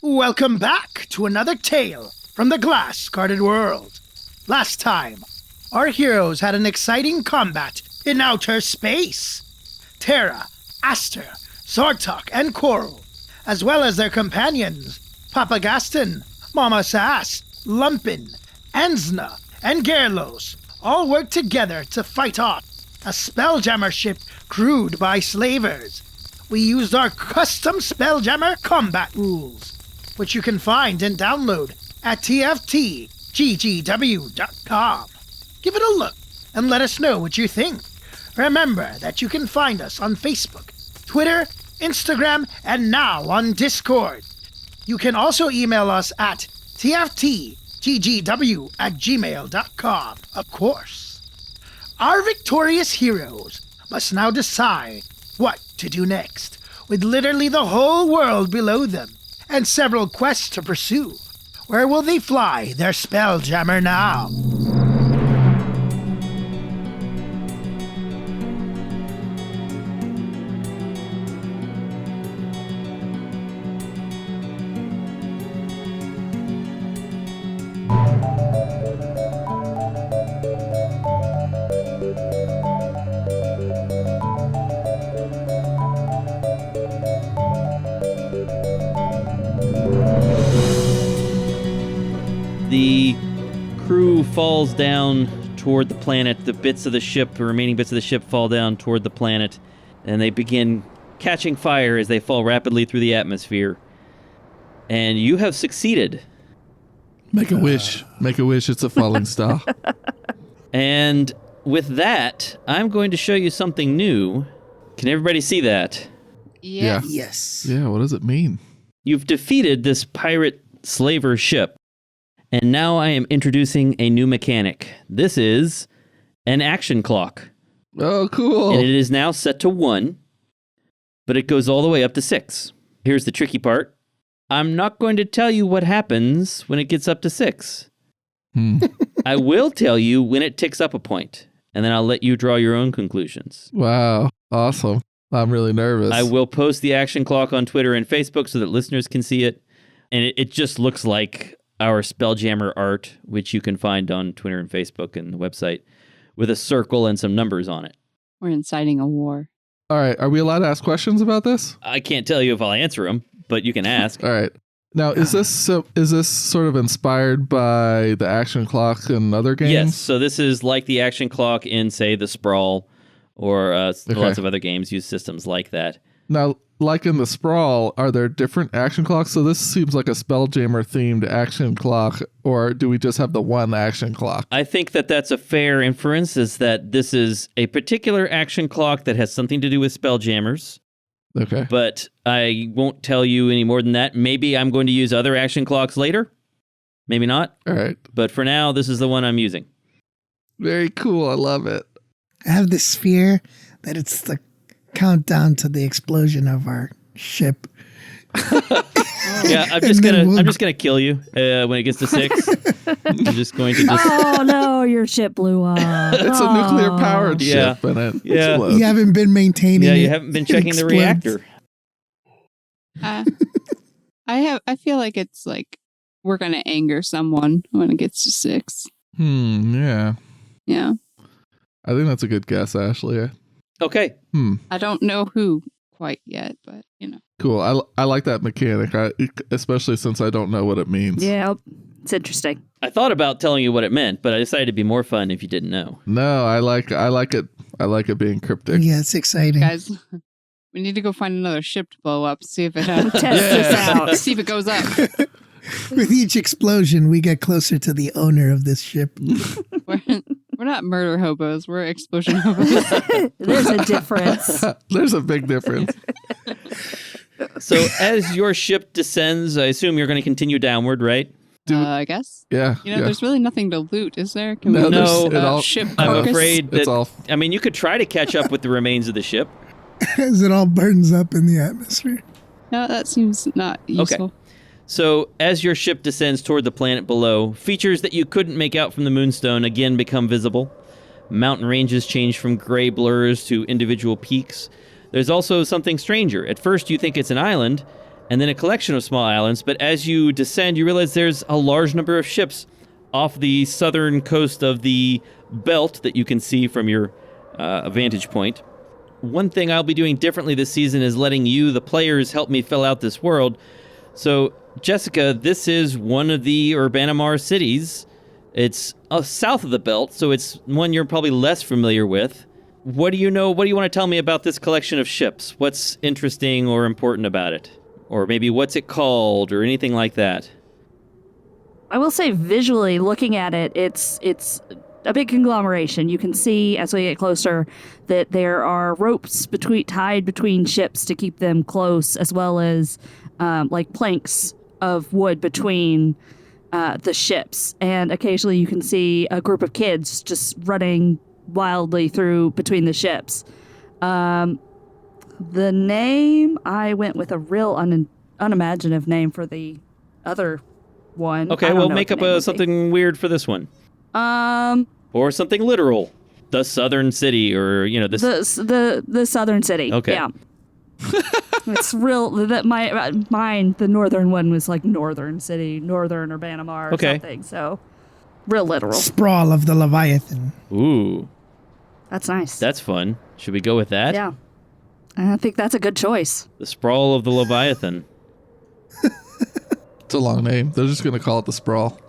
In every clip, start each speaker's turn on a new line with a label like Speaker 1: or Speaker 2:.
Speaker 1: Welcome back to another tale from the glass-guarded world. Last time, our heroes had an exciting combat in outer space. Terra, Aster, Zortok, and Coral, as well as their companions, Papa Gasten, Mama Sass, Lumpin, Enzna, and Gerlos, all worked together to fight off a spelljammer ship crewed by slavers. We used our custom spelljammer combat rules, which you can find and download at tftggw.com. Give it a look and let us know what you think. Remember that you can find us on Facebook, Twitter, Instagram, and now on Discord. You can also email us at tftggw@gmail.com, of course. Our victorious heroes must now decide what to do next, with literally the whole world below them and several quests to pursue. Where will they fly their spelljammer now?
Speaker 2: The crew falls down toward the planet. The remaining bits of the ship fall down toward the planet, and they begin catching fire as they fall rapidly through the atmosphere. And you have succeeded.
Speaker 3: Make a wish. Make a wish. It's a falling star.
Speaker 2: And with that, I'm going to show you something new. Can everybody see that?
Speaker 3: Yeah.
Speaker 1: Yes.
Speaker 3: Yeah, what does it mean?
Speaker 2: You've defeated this pirate slaver ship. And now I am introducing a new mechanic. This is an action clock.
Speaker 3: Oh, cool.
Speaker 2: And it is now set to 1, but it goes all the way up to 6. Here's the tricky part. I'm not going to tell you what happens when it gets up to 6. I will tell you when it ticks up a point, and then I'll let you draw your own conclusions.
Speaker 3: Wow. Awesome. I'm really nervous.
Speaker 2: I will post the action clock on Twitter and Facebook so that listeners can see it. And it just looks like our Spelljammer art, which you can find on Twitter and Facebook and the website, with a circle and some numbers on it.
Speaker 4: We're inciting a war.
Speaker 3: All right. Are we allowed to ask questions about this?
Speaker 2: I can't tell you if I'll answer them, but you can ask.
Speaker 3: All right. Now, is this sort of inspired by the action clock and other games?
Speaker 2: Yes. So this is like the action clock in, say, the Sprawl, or lots of other games use systems like that.
Speaker 3: Now, like in the Sprawl, are there different action clocks? So this seems like a Spelljammer-themed action clock, or do we just have the one action clock?
Speaker 2: I think that that's a fair inference, is that this is a particular action clock that has something to do with Spelljammers.
Speaker 3: Okay.
Speaker 2: But I won't tell you any more than that. Maybe I'm going to use other action clocks later. Maybe not.
Speaker 3: All right.
Speaker 2: But for now, this is the one I'm using.
Speaker 3: Very cool. I love it.
Speaker 5: I have this fear that it's the countdown to the explosion of our ship.
Speaker 2: Yeah, I'm just gonna kill you when it gets to 6. I'm just going to just.
Speaker 6: Oh no, your ship blew up.
Speaker 3: It's a nuclear powered ship, and it explodes.
Speaker 5: You haven't been maintaining it.
Speaker 2: Yeah, you haven't been checking the reactor.
Speaker 4: I feel like it's like we're gonna anger someone when it gets to 6.
Speaker 3: Yeah.
Speaker 4: Yeah.
Speaker 3: I think that's a good guess, Ashley.
Speaker 2: Okay.
Speaker 4: I don't know who quite yet, but you know.
Speaker 3: Cool. I like that mechanic, especially since I don't know what it means.
Speaker 6: Yeah, it's interesting.
Speaker 2: I thought about telling you what it meant, but I decided it'd be more fun if you didn't know.
Speaker 3: No, I like it. I like it being cryptic.
Speaker 5: Yeah, it's exciting.
Speaker 4: Guys, we need to go find another ship to blow up, see if it
Speaker 6: Test this out.
Speaker 4: see if it goes up.
Speaker 5: With each explosion, we get closer to the owner of this ship.
Speaker 4: We're not murder hobos. We're explosion hobos.
Speaker 6: There's a difference.
Speaker 3: There's a big difference.
Speaker 2: So as your ship descends, I assume you're going to continue downward, right?
Speaker 4: I guess.
Speaker 3: Yeah.
Speaker 4: You know, there's really nothing to loot, is there? Can
Speaker 3: No,
Speaker 4: we
Speaker 3: there's-
Speaker 4: loot
Speaker 3: it all-
Speaker 4: ship
Speaker 2: I'm
Speaker 4: carcass?
Speaker 2: afraid
Speaker 3: It's
Speaker 2: that,
Speaker 3: all-
Speaker 2: I mean, you could try to catch up with the remains of the ship.
Speaker 5: As it all burns up in the atmosphere.
Speaker 4: No, that seems not useful.
Speaker 2: So as your ship descends toward the planet below, features that you couldn't make out from the Moonstone again become visible. Mountain ranges change from gray blurs to individual peaks. There's also something stranger. At first you think it's an island, and then a collection of small islands. But as you descend, you realize there's a large number of ships off the southern coast of the belt that you can see from your vantage point. One thing I'll be doing differently this season is letting you, the players, help me fill out this world. So, Jessica, this is one of the Urbanimar cities. It's south of the belt, so it's one you're probably less familiar with. What do you know? What do you want to tell me about this collection of ships? What's interesting or important about it? Or maybe what's it called or anything like that?
Speaker 6: I will say visually, looking at it, it's a big conglomeration. You can see as we get closer that there are ropes tied between ships to keep them close, as well as like planks of wood between the ships. And occasionally you can see a group of kids just running wildly between the ships. The name, I went with a real unimaginative name for the other one.
Speaker 2: Okay, we'll make up something weird for this one. Or something literal. The southern city, or this.
Speaker 6: The southern city.
Speaker 2: Okay.
Speaker 6: Yeah. It's real. Mine, the northern one was like northern city, northern Urbanimar or something. So, real literal.
Speaker 5: Sprawl of the Leviathan.
Speaker 2: Ooh.
Speaker 6: That's nice.
Speaker 2: That's fun. Should we go with that?
Speaker 6: Yeah. I think that's a good choice.
Speaker 2: The Sprawl of the Leviathan.
Speaker 3: It's a long name. They're just going to call it the Sprawl.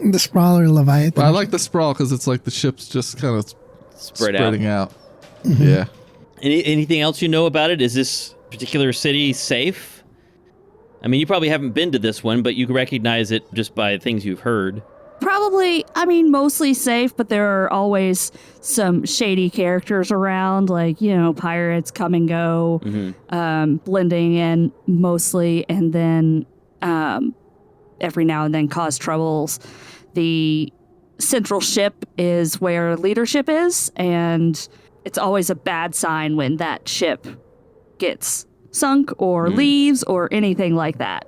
Speaker 5: The Sprawl or Leviathan.
Speaker 3: But I like the Sprawl because it's like the ship's just kind of spreading out.
Speaker 5: Mm-hmm.
Speaker 3: Yeah.
Speaker 2: Anything else you know about it? Is this particular city safe? I mean, you probably haven't been to this one, but you can recognize it just by things you've heard.
Speaker 6: Probably, mostly safe, but there are always some shady characters around, like, pirates come and go, blending in mostly, and then every now and then cause troubles. The central ship is where leadership is, and it's always a bad sign when that ship gets sunk or leaves or anything like that.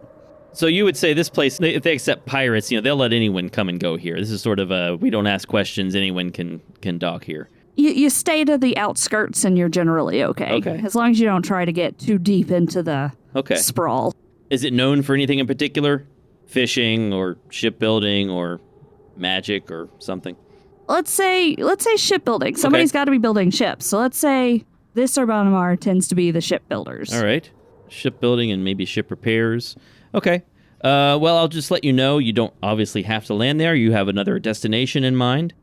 Speaker 2: So you would say this place, if they accept pirates, they'll let anyone come and go here. This is sort of we don't ask questions, anyone can dock here.
Speaker 6: You stay to the outskirts and you're generally okay. As long as you don't try to get too deep into the sprawl.
Speaker 2: Is it known for anything in particular? Fishing or shipbuilding or magic or something?
Speaker 6: Let's say shipbuilding. Somebody's got to be building ships. So let's say this Urbanimar tends to be the shipbuilders.
Speaker 2: All right. Shipbuilding and maybe ship repairs. Okay. Well, I'll just let you know, you don't obviously have to land there. You have another destination in mind.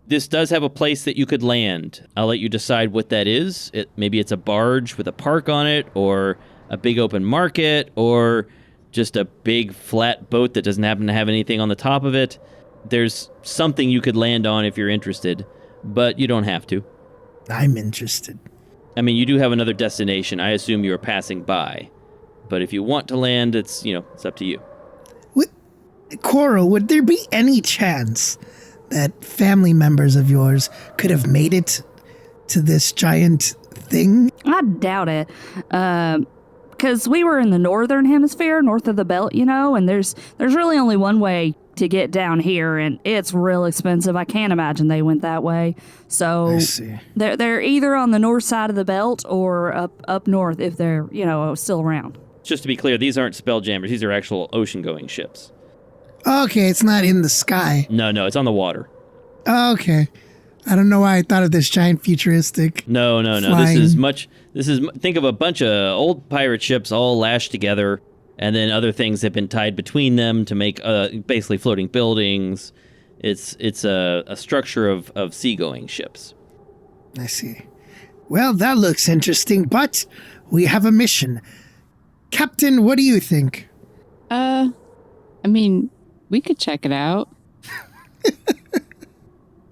Speaker 2: This does have a place that you could land. I'll let you decide what that is. Maybe it's a barge with a park on it, or a big open market, or just a big flat boat that doesn't happen to have anything on the top of it. There's something you could land on if you're interested, but you don't have to.
Speaker 5: I'm interested.
Speaker 2: I mean, you do have another destination. I assume you're passing by. But if you want to land, it's up to you.
Speaker 5: Coral, would there be any chance that family members of yours could have made it to this giant thing?
Speaker 6: I doubt it. Because we were in the northern hemisphere, north of the belt, and there's really only one way to get down here, and it's real expensive. I can't imagine they went that way. So
Speaker 5: I see.
Speaker 6: They're either on the north side of the belt or up north if they're, still around.
Speaker 2: Just to be clear, these aren't spelljammers. These are actual ocean-going ships.
Speaker 5: Okay, it's not in the sky.
Speaker 2: No, it's on the water.
Speaker 5: Okay. I don't know why I thought of this giant futuristic.
Speaker 2: No.
Speaker 5: flying.
Speaker 2: Think of a bunch of old pirate ships all lashed together, and then other things have been tied between them to make basically floating buildings. It's a structure of seagoing ships.
Speaker 5: I see. Well, that looks interesting, but we have a mission. Captain, what do you think?
Speaker 4: We could check it out.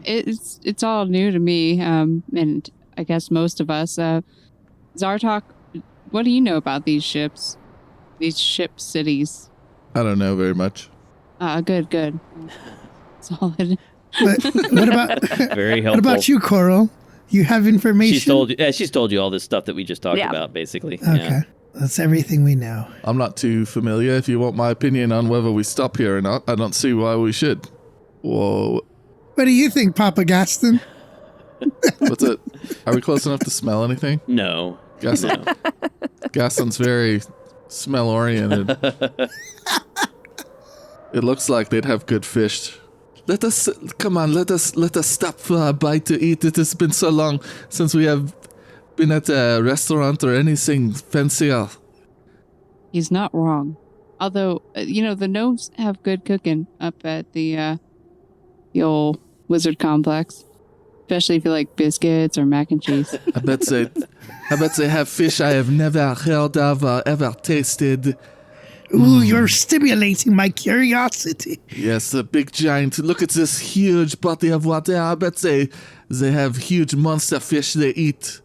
Speaker 4: It's all new to me, and I guess most of us. Zartok, what do you know about these ships? These ship cities?
Speaker 3: I don't know very much.
Speaker 4: Good. Solid.
Speaker 5: But what about
Speaker 2: Very helpful.
Speaker 5: What about you, Coral? You have information?
Speaker 2: She's told you all this stuff that we just talked about, basically.
Speaker 5: Okay.
Speaker 2: Yeah.
Speaker 5: That's everything we know.
Speaker 3: I'm not too familiar. If you want my opinion on whether we stop here or not, I don't see why we should. Whoa.
Speaker 5: What do you think, Papa Gaston?
Speaker 3: What's it? Are we close enough to smell anything?
Speaker 2: No.
Speaker 3: Gaston's very smell oriented. It looks like they'd have good fish. Let us stop for a bite to eat. It has been so long since we have been at a restaurant or anything fancier.
Speaker 4: He's not wrong. Although, the gnomes have good cooking up at the old wizard complex. Especially if you like biscuits or mac and cheese.
Speaker 3: I bet they have fish I have never heard of or ever tasted.
Speaker 5: Ooh, you're stimulating my curiosity.
Speaker 3: Yes, a big giant. Look at this huge body of water. I bet they have huge monster fish they eat.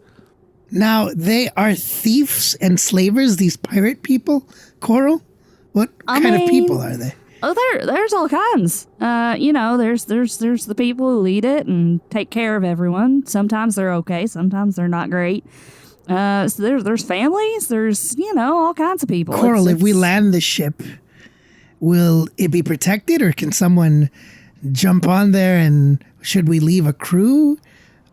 Speaker 5: Now, they are thieves and slavers, these pirate people, Coral? What kind of people are they?
Speaker 6: Oh, there's all kinds. There's the people who lead it and take care of everyone. Sometimes they're okay, sometimes they're not great. So there's families, there's all kinds of people.
Speaker 5: Coral, if we land the ship, will it be protected, or can someone jump on there, and should we leave a crew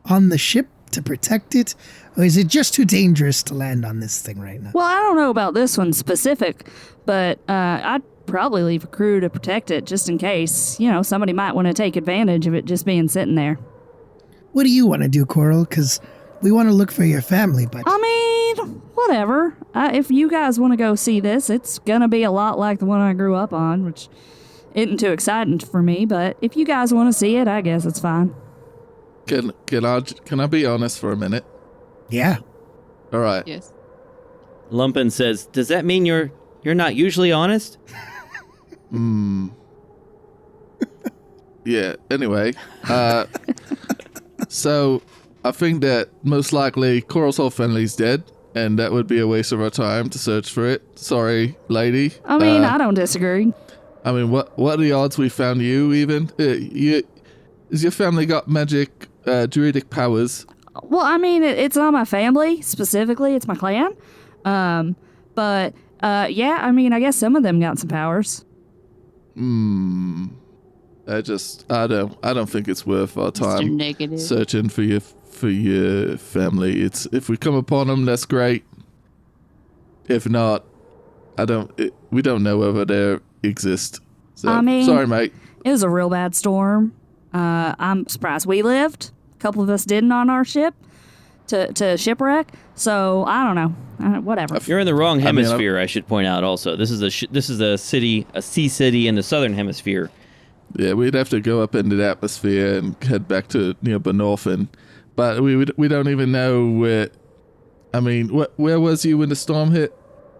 Speaker 5: on the ship to protect it? Or is it just too dangerous to land on this thing right now?
Speaker 6: Well, I don't know about this one specific, but I'd probably leave a crew to protect it just in case, somebody might want to take advantage of it just being sitting there.
Speaker 5: What do you want to do, Coral? Because we want to look for your family, but...
Speaker 6: I mean, whatever. If you guys want to go see this, it's going to be a lot like the one I grew up on, which isn't too exciting for me, but if you guys want to see it, I guess it's fine.
Speaker 3: Can I be honest for a minute?
Speaker 5: Yeah.
Speaker 3: All right.
Speaker 4: Yes.
Speaker 2: Lumpin says, "Does that mean you're not usually honest?"
Speaker 3: Yeah, anyway. So, I think that most likely Coral's whole family's dead, and that would be a waste of our time to search for it. Sorry, lady.
Speaker 6: I mean, I don't disagree.
Speaker 3: I mean, what are the odds we found you, even? Has your family got magic, druidic powers?
Speaker 6: Well, I mean, it's not my family, specifically. It's my clan. But yeah, I mean, I guess some of them got some powers.
Speaker 3: I don't think it's worth our time
Speaker 4: Negative.
Speaker 3: searching for your family. It's if we come upon them, that's great. If not, we don't know whether they exist. So,
Speaker 6: I mean,
Speaker 3: sorry, mate.
Speaker 6: It was a real bad storm. I'm surprised we lived. A couple of us didn't on our ship to shipwreck. So I don't know. Whatever.
Speaker 2: You're in the wrong hemisphere. I should point out. Also, this is a sea city in the southern hemisphere.
Speaker 3: Yeah, we'd have to go up into the atmosphere and head back to near Benorphin. But we don't even know where. I mean, where was you when the storm hit?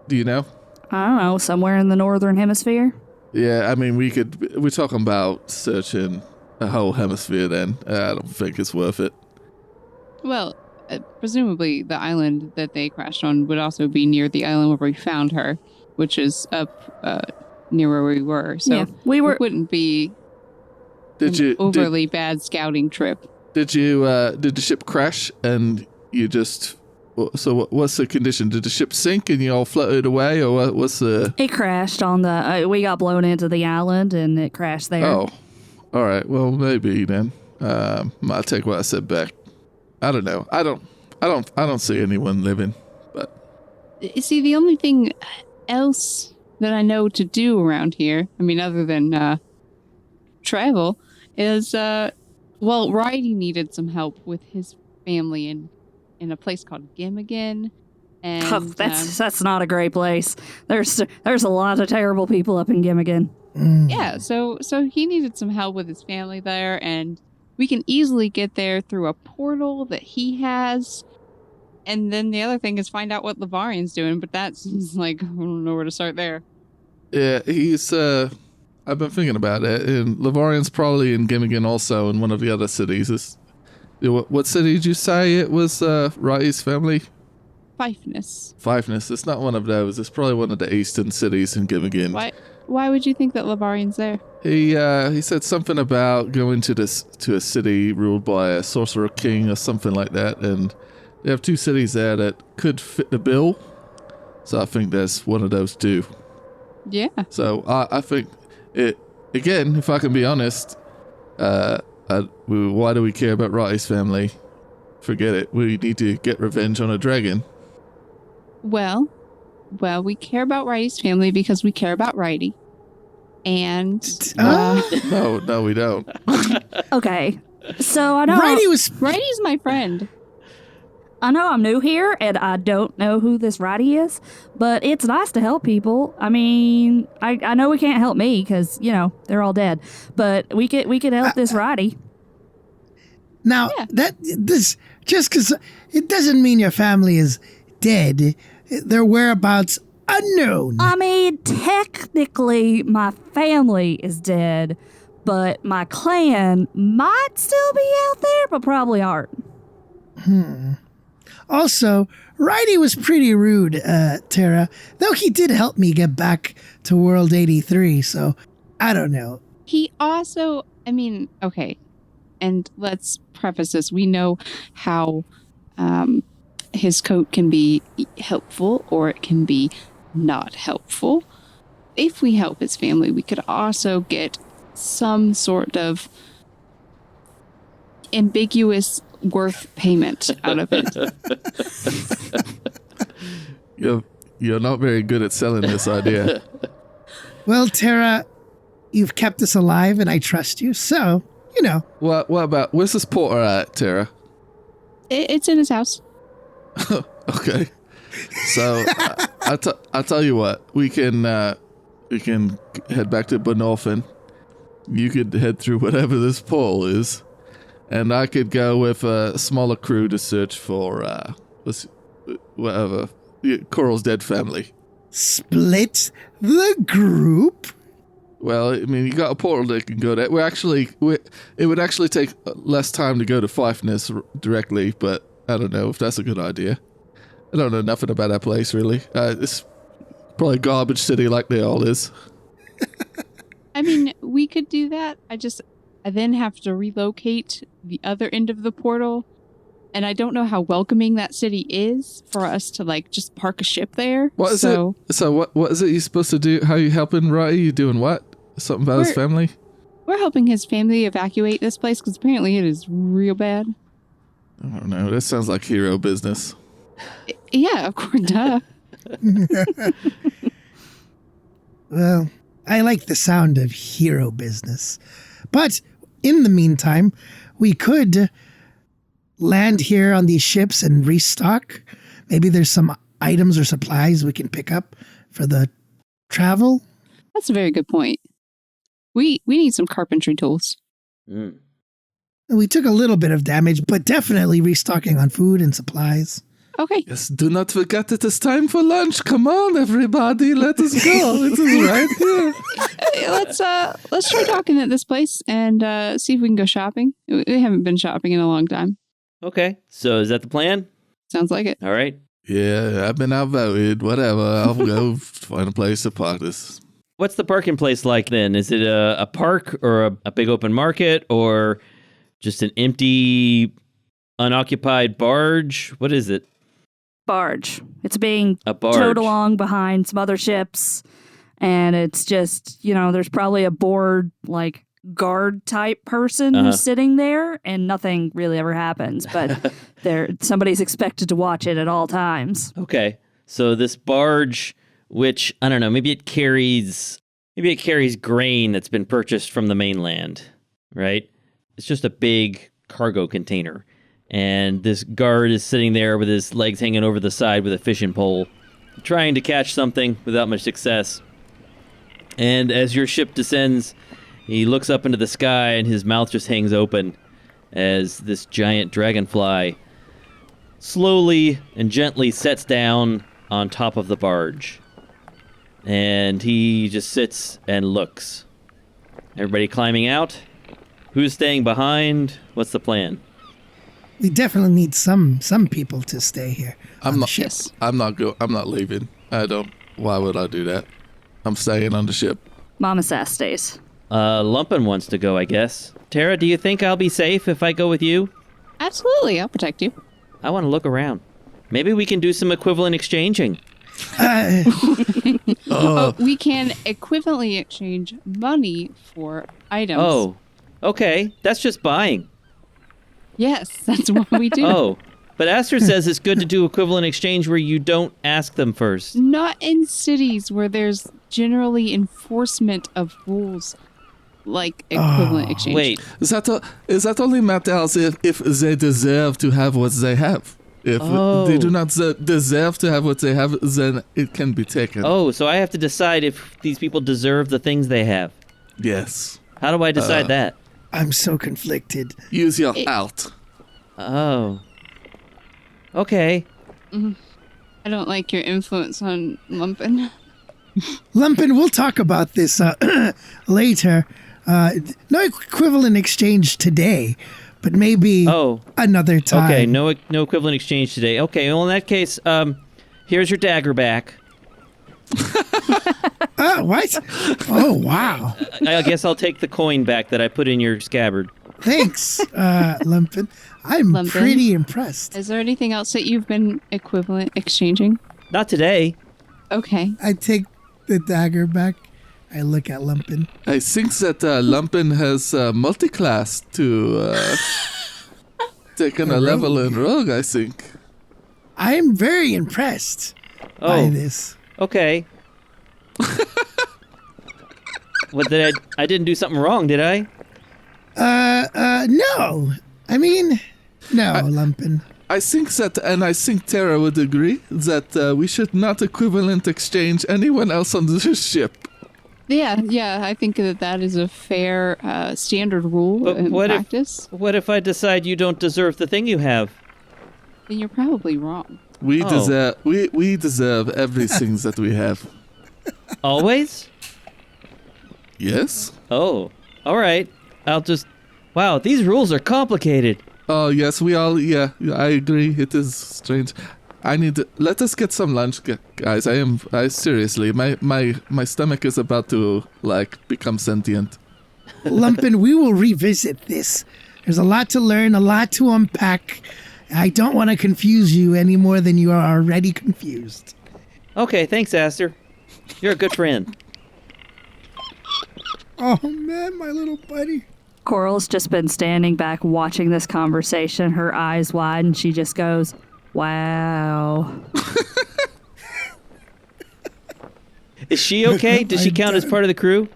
Speaker 3: Do you know?
Speaker 6: I don't know. Somewhere in the northern hemisphere.
Speaker 3: Yeah, I mean, we're talking about searching a whole hemisphere then. I don't think it's worth it.
Speaker 4: Well, presumably the island that they crashed on would also be near the island where we found her, which is up near where we were. So
Speaker 6: yeah, it
Speaker 4: wouldn't be overly bad scouting trip.
Speaker 3: Did the ship crash and you just... So what's the condition? Did the ship sink and you all floated away, or what's the...
Speaker 6: It crashed on the... we got blown into the island and it crashed there.
Speaker 3: Oh, all right. Well, maybe then. I'll take what I said back. I don't know. I don't see anyone living. But
Speaker 4: see, the only thing else that I know to do around here, I mean, other than travel, is Ridey needed some help with his family in a place called Gimmigan, and
Speaker 6: that's not a great place. There's a lot of terrible people up in Gimmigan.
Speaker 4: Yeah, so he needed some help with his family there, and we can easily get there through a portal that he has. And then the other thing is find out what Lavarian's doing, but that's like, I don't know where to start there.
Speaker 3: Yeah, he's I've been thinking about it, and Lavarian's probably in Gimmigan also, in one of the other cities. What city did you say it was, Ridey's family?
Speaker 4: Fifeness.
Speaker 3: It's not one of those. It's probably one of the eastern cities in Gimmigan.
Speaker 4: Why would you think that Lavarian's there?
Speaker 3: He said something about going to a city ruled by a sorcerer king or something like that, and they have two cities there that could fit the bill. So I think there's one of those two.
Speaker 4: Yeah.
Speaker 3: So I think it again. If I can be honest, why do we care about Ridey's family? Forget it. We need to get revenge on a dragon.
Speaker 4: Well, well, we care about Righty's family because we care about Righty. And
Speaker 3: No, we don't.
Speaker 6: Okay. So I know
Speaker 4: Righty's my friend.
Speaker 6: I know I'm new here and I don't know who this Righty is, but it's nice to help people. I mean, I know we can't help me because, they're all dead, but we could help this Righty.
Speaker 5: Now, this just because it doesn't mean your family is dead. Their whereabouts unknown.
Speaker 6: I mean, technically, my family is dead, but my clan might still be out there, but probably aren't.
Speaker 5: Also, Righty was pretty rude, Tara, though he did help me get back to World 83, so I don't know.
Speaker 4: He also, okay, and let's preface this. We know how his coat can be helpful or it can be not helpful. If we help his family, we could also get some sort of ambiguous worth payment out of it.
Speaker 3: You're not very good at selling this idea.
Speaker 5: Well, Tara, you've kept us alive and I trust you, so,
Speaker 3: What about, where's this porter at, Tara?
Speaker 4: It's in his house.
Speaker 3: Okay. So I'll tell you what, we can head back to Bonolphin. You could head through whatever this portal is, and I could go with a smaller crew to search for Coral's dead family.
Speaker 5: Split the group?
Speaker 3: Well, you got a portal that can go there. It would actually take less time to go to Fifeness directly, but I don't know if that's a good idea. I don't know nothing about that place, really. It's probably a garbage city like they all is.
Speaker 4: We could do that. I then have to relocate the other end of the portal. And I don't know how welcoming that city is for us to, just park a ship there.
Speaker 3: What is it? So what is it you're supposed to do? How are you helping Righty? You doing what? Something about his family?
Speaker 4: We're helping his family evacuate this place because apparently it is real bad.
Speaker 3: I don't know. That sounds like hero business.
Speaker 4: Yeah, of course, duh.
Speaker 5: Well, I like the sound of hero business. But in the meantime, we could land here on these ships and restock. Maybe there's some items or supplies we can pick up for the travel.
Speaker 4: That's a very good point. We need some carpentry tools.
Speaker 5: We took a little bit of damage, but definitely restocking on food and supplies.
Speaker 4: Okay.
Speaker 3: Yes, do not forget it is time for lunch. Come on, everybody, let us go. It is right here.
Speaker 4: Let's try talking at this place and see if we can go shopping. We haven't been shopping in a long time.
Speaker 2: Okay, so is that the plan?
Speaker 4: Sounds like it.
Speaker 2: All right.
Speaker 3: Yeah, I've been outvoted. Whatever. I'll go find a place to park this.
Speaker 2: What's the parking place like then? Is it a park or a big open market or just an empty, unoccupied barge? What is it?
Speaker 6: Barge. It's being
Speaker 2: A barge.
Speaker 6: towed along behind some other ships, and it's just, there's probably a bored, guard type person who's sitting there, and nothing really ever happens, but somebody's expected to watch it at all times.
Speaker 2: Okay, so this barge, which, I don't know, maybe it carries grain that's been purchased from the mainland, right? It's just a big cargo container. And this guard is sitting there with his legs hanging over the side with a fishing pole, trying to catch something without much success. And as your ship descends, he looks up into the sky and his mouth just hangs open as this giant dragonfly slowly and gently sets down on top of the barge. And he just sits and looks. Everybody climbing out? Who's staying behind? What's the plan?
Speaker 5: We definitely need some people to stay here.
Speaker 3: I'm
Speaker 5: on
Speaker 3: not.
Speaker 5: the ship.
Speaker 4: Yes.
Speaker 3: I'm not leaving. I don't. Why would I do that? I'm staying on the ship.
Speaker 6: Mama Sass stays.
Speaker 2: Lumpin wants to go, I guess. Tara, do you think I'll be safe if I go with you?
Speaker 4: Absolutely, I'll protect you.
Speaker 2: I want to look around. Maybe we can do some equivalent exchanging.
Speaker 4: We can equivalently exchange money for items.
Speaker 2: Oh, okay. That's just buying.
Speaker 4: Yes, that's what we do.
Speaker 2: Oh, But Aster says it's good to do equivalent exchange where you don't ask them first.
Speaker 4: Not in cities where there's generally enforcement of rules like equivalent exchange.
Speaker 2: Wait,
Speaker 3: Is that only matters if they deserve to have what they have? If they do not deserve to have what they have, then it can be taken.
Speaker 2: oh, so I have to decide if these people deserve the things they have.
Speaker 3: Yes.
Speaker 2: How do I decide that?
Speaker 5: I'm so conflicted.
Speaker 3: Use your out.
Speaker 2: Oh. Okay.
Speaker 4: I don't like your influence on Lumpin.
Speaker 5: Lumpin, we'll talk about this later. No equivalent exchange today, but maybe another time.
Speaker 2: Okay, no equivalent exchange today. Okay, well in that case, here's your dagger back.
Speaker 5: What? Oh, wow.
Speaker 2: I guess I'll take the coin back that I put in your scabbard.
Speaker 5: Thanks, Lumpin. I'm
Speaker 4: Lumpin?
Speaker 5: pretty impressed.
Speaker 4: Is there anything else that you've been equivalent exchanging?
Speaker 2: Not today.
Speaker 4: Okay.
Speaker 5: I take the dagger back. I look at Lumpin.
Speaker 3: I think that Lumpin has multi-class to taken a level in Rogue, I think.
Speaker 5: I am very impressed by this.
Speaker 2: Okay. What did I didn't do something wrong, did I?
Speaker 5: No. I mean, no, Lumpin.
Speaker 3: I think that, and I think Tara would agree, that we should not equivalent exchange anyone else on this ship.
Speaker 4: Yeah, I think that is a fair standard rule
Speaker 2: But
Speaker 4: in
Speaker 2: what
Speaker 4: practice.
Speaker 2: What if I decide you don't deserve the thing you have?
Speaker 4: Then you're probably wrong.
Speaker 3: We deserve everything that we have.
Speaker 2: Always?
Speaker 3: Yes?
Speaker 2: Oh. All right. I'll just wow, these rules are complicated.
Speaker 3: Oh, yes, I agree. It is strange. Let us get some lunch, guys. Seriously, my stomach is about to, become sentient.
Speaker 5: Lumpin, we will revisit this. There's a lot to learn, a lot to unpack. I don't want to confuse you any more than you are already confused.
Speaker 2: Okay, thanks, Aster. You're a good friend.
Speaker 5: Oh, man, my little buddy.
Speaker 6: Coral's just been standing back watching this conversation, her eyes wide, and she just goes, wow.
Speaker 2: Is she okay? Does she count as part of the crew?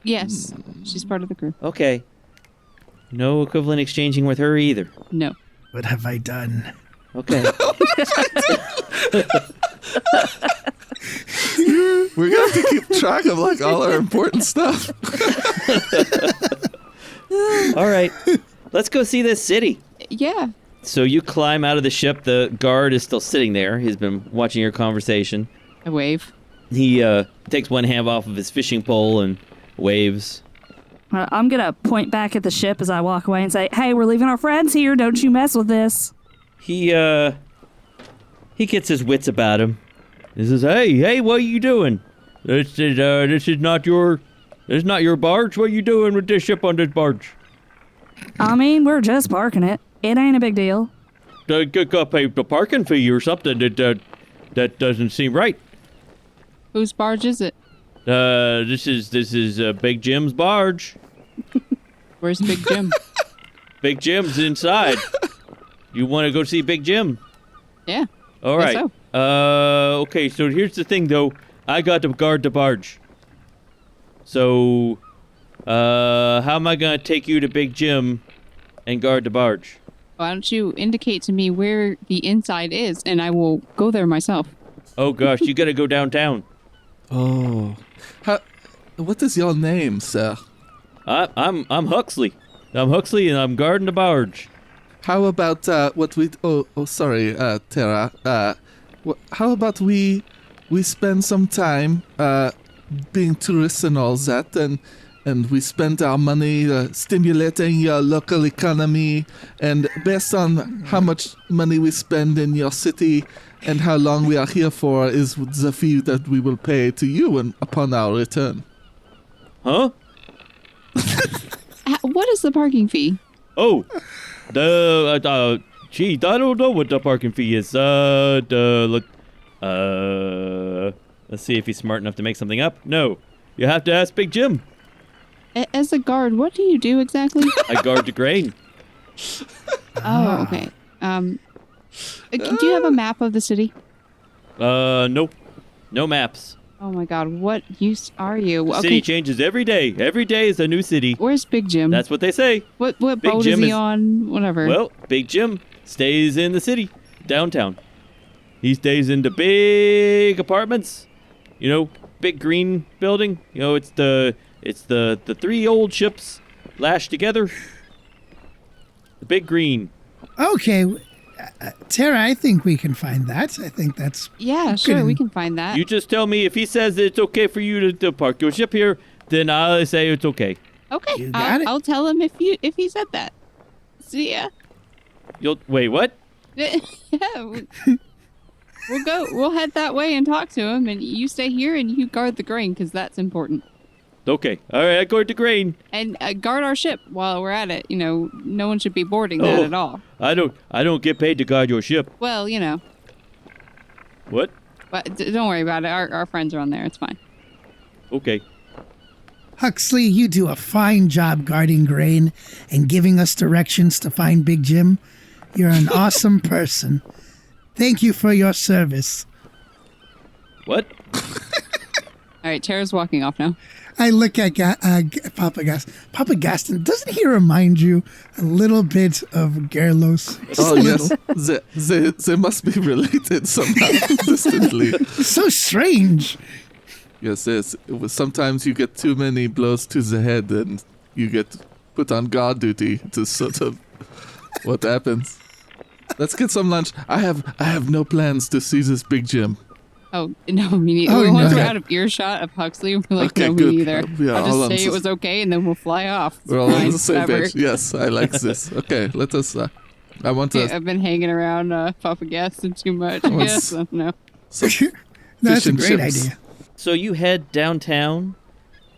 Speaker 4: Yes, she's part of the crew.
Speaker 2: Okay. No equivalent exchanging with her either.
Speaker 4: No.
Speaker 5: What have I done?
Speaker 2: Okay.
Speaker 3: We're going to have to keep track of, all our important stuff.
Speaker 2: All right. Let's go see this city.
Speaker 4: Yeah.
Speaker 2: So you climb out of the ship. The guard is still sitting there. He's been watching your conversation.
Speaker 4: I wave.
Speaker 2: He takes one hand off of his fishing pole and waves.
Speaker 6: I'm going to point back at the ship as I walk away and say, hey, we're leaving our friends here. Don't you mess with this.
Speaker 2: He gets his wits about him. He says, hey, what are you doing? This is not your barge. What are you doing with this ship on this barge?
Speaker 6: I mean, we're just parking it. It ain't a big deal.
Speaker 2: Got pay the parking fee or something. That doesn't seem right.
Speaker 4: Whose barge is it?
Speaker 2: This is Big Jim's barge.
Speaker 4: Where's Big Jim?
Speaker 2: Big Jim's inside. You want to go see Big Jim?
Speaker 4: Yeah.
Speaker 2: All right.
Speaker 4: So.
Speaker 2: Okay, so here's the thing, though. I got to guard the barge. So, how am I going to take you to Big Jim and guard the barge?
Speaker 4: Why don't you indicate to me where the inside is, and I will go there myself.
Speaker 2: Oh, gosh, you got to go downtown.
Speaker 3: Oh. What is your name, sir?
Speaker 2: I'm Huxley. I'm Huxley, and I'm guarding the barge.
Speaker 3: How about sorry, Tara. How about we spend some time being tourists and all that, and we spend our money stimulating your local economy, and based on how much money we spend in your city and how long we are here for is the fee that we will pay to you upon our return.
Speaker 2: Huh?
Speaker 4: What is the parking fee?
Speaker 2: Oh, gee, I don't know what the parking fee is. Let's see if he's smart enough to make something up. No, you have to ask Big Jim.
Speaker 4: As a guard, what do you do exactly?
Speaker 2: I guard the grain.
Speaker 4: Oh, okay. Do you have a map of the city?
Speaker 2: Nope. No maps.
Speaker 4: Oh my god, what use are you?
Speaker 2: The city changes every day. Every day is a new city.
Speaker 4: Where's Big Jim?
Speaker 2: That's what they say.
Speaker 4: What
Speaker 2: Big
Speaker 4: boat
Speaker 2: Jim
Speaker 4: is he on? Whatever.
Speaker 2: Well, Big Jim stays in the city, downtown. He stays in the big apartments. Big green building. It's the three old ships lashed together. The big green.
Speaker 5: Okay, Tara, I think we can find that. I think that's
Speaker 4: yeah, sure, we can find that.
Speaker 2: You just tell me if he says it's okay for you to park your ship here, then I'll say it's okay.
Speaker 4: Okay,
Speaker 5: You got it.
Speaker 4: I'll tell him if he said that. See ya.
Speaker 2: Wait, what?
Speaker 4: Yeah, we'll head that way and talk to him, and you stay here and you guard the grain because that's important.
Speaker 2: Okay, all right, I guard the grain.
Speaker 4: And guard our ship while we're at it. No one should be boarding that at all.
Speaker 2: I don't get paid to guard your ship.
Speaker 4: Well,
Speaker 2: What?
Speaker 4: but don't worry about it. Our friends are on there. It's fine.
Speaker 2: Okay.
Speaker 5: Huxley, you do a fine job guarding grain and giving us directions to find Big Jim. You're an awesome person. Thank you for your service.
Speaker 2: What?
Speaker 4: All right, Tara's walking off now.
Speaker 5: I look at Papa Gaston. Papa Gaston, doesn't he remind you a little bit of Gerlos? Just
Speaker 3: Oh
Speaker 5: a
Speaker 3: yes,
Speaker 5: little.
Speaker 3: they must be related somehow distantly.
Speaker 5: So strange.
Speaker 3: Yes, sometimes you get too many blows to the head and you get put on guard duty to sort of what happens. Let's get some lunch. I have no plans to see this Big Jim.
Speaker 4: Oh, no, me neither.
Speaker 5: Oh,
Speaker 4: Once
Speaker 5: no.
Speaker 4: we're out of earshot of Huxley, we're like,
Speaker 3: Okay,
Speaker 4: no,
Speaker 3: good.
Speaker 4: me neither.
Speaker 3: Yeah,
Speaker 4: I'll
Speaker 3: all
Speaker 4: just
Speaker 3: I'm
Speaker 4: say it was okay, and then we'll fly off. It's
Speaker 3: We're all on
Speaker 4: fine,
Speaker 3: the same
Speaker 4: whatever.
Speaker 3: page. Yes, I like this. Okay, let us. I want
Speaker 4: Yeah,
Speaker 3: to.
Speaker 4: I've been hanging around Papa Gaston too much, I guess. I don't know.
Speaker 5: That's a
Speaker 3: and
Speaker 5: great
Speaker 3: chips.
Speaker 5: idea.
Speaker 2: So you head downtown,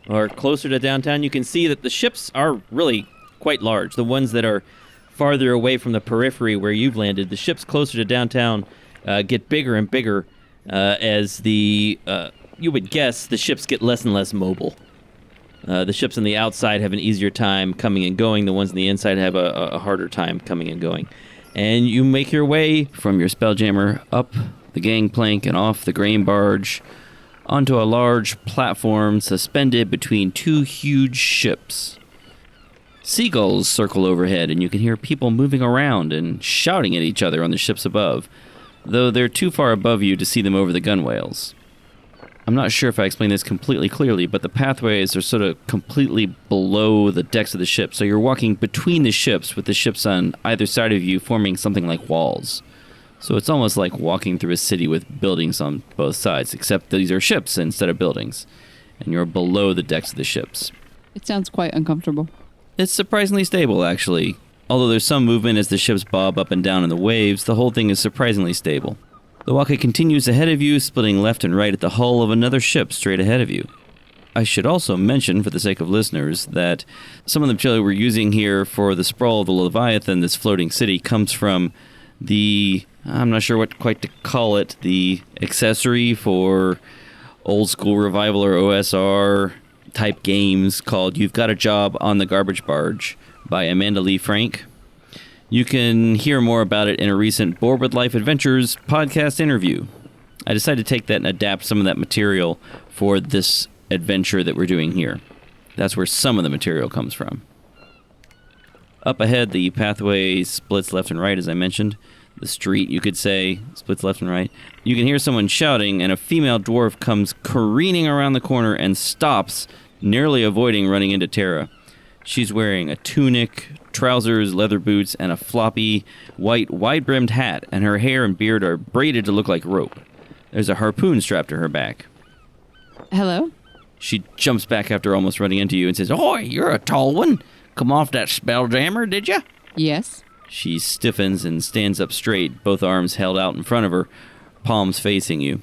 Speaker 2: or closer to downtown. You can see that the ships are really quite large. The ones that are farther away from the periphery where you've landed, the ships closer to downtown get bigger and bigger as you would guess, the ships get less and less mobile. The ships on the outside have an easier time coming and going. The ones on the inside have a harder time coming and going. And you make your way from your Spelljammer up the gangplank and off the grain barge onto a large platform suspended between two huge ships. Seagulls circle overhead, and you can hear people moving around and shouting at each other on the ships above, though they're too far above you to see them over the gunwales. I'm not sure if I explained this completely clearly, but the pathways are sort of completely below the decks of the ship, so you're walking between the ships with the ships on either side of you forming something like walls. So it's almost like walking through a city with buildings on both sides, except these are ships instead of buildings, and you're below the decks of the ships.
Speaker 4: It sounds quite uncomfortable.
Speaker 2: It's surprisingly stable, actually. Although there's some movement as the ships bob up and down in the waves, the whole thing is surprisingly stable. The Waka continues ahead of you, splitting left and right at the hull of another ship straight ahead of you. I should also mention, for the sake of listeners, that some of the material we're using here for the sprawl of the Leviathan, this floating city, comes from the, I'm not sure what quite to call it, the accessory for old school revival or OSR type games called You've Got a Job on the Garbage Barge by Amanda Lee Frank. You can hear more about it in a recent Bored with Life Adventures podcast interview. I decided to take that and adapt some of that material for this adventure that we're doing here. That's where some of the material comes from. Up ahead, the pathway splits left and right, as I mentioned. The street, you could say, splits left and right. You can hear someone shouting, and a female dwarf comes careening around the corner and stops, narrowly avoiding running into Tara. She's wearing a tunic, trousers, leather boots, and a floppy, white, wide-brimmed hat, and her hair and beard are braided to look like rope. There's a harpoon strapped to her back.
Speaker 4: Hello?
Speaker 2: She jumps back after almost running into you and says, "Ahoy, you're a tall one. Come off that Spelljammer, did ya?"
Speaker 4: Yes.
Speaker 2: She stiffens and stands up straight, both arms held out in front of her, palms facing you.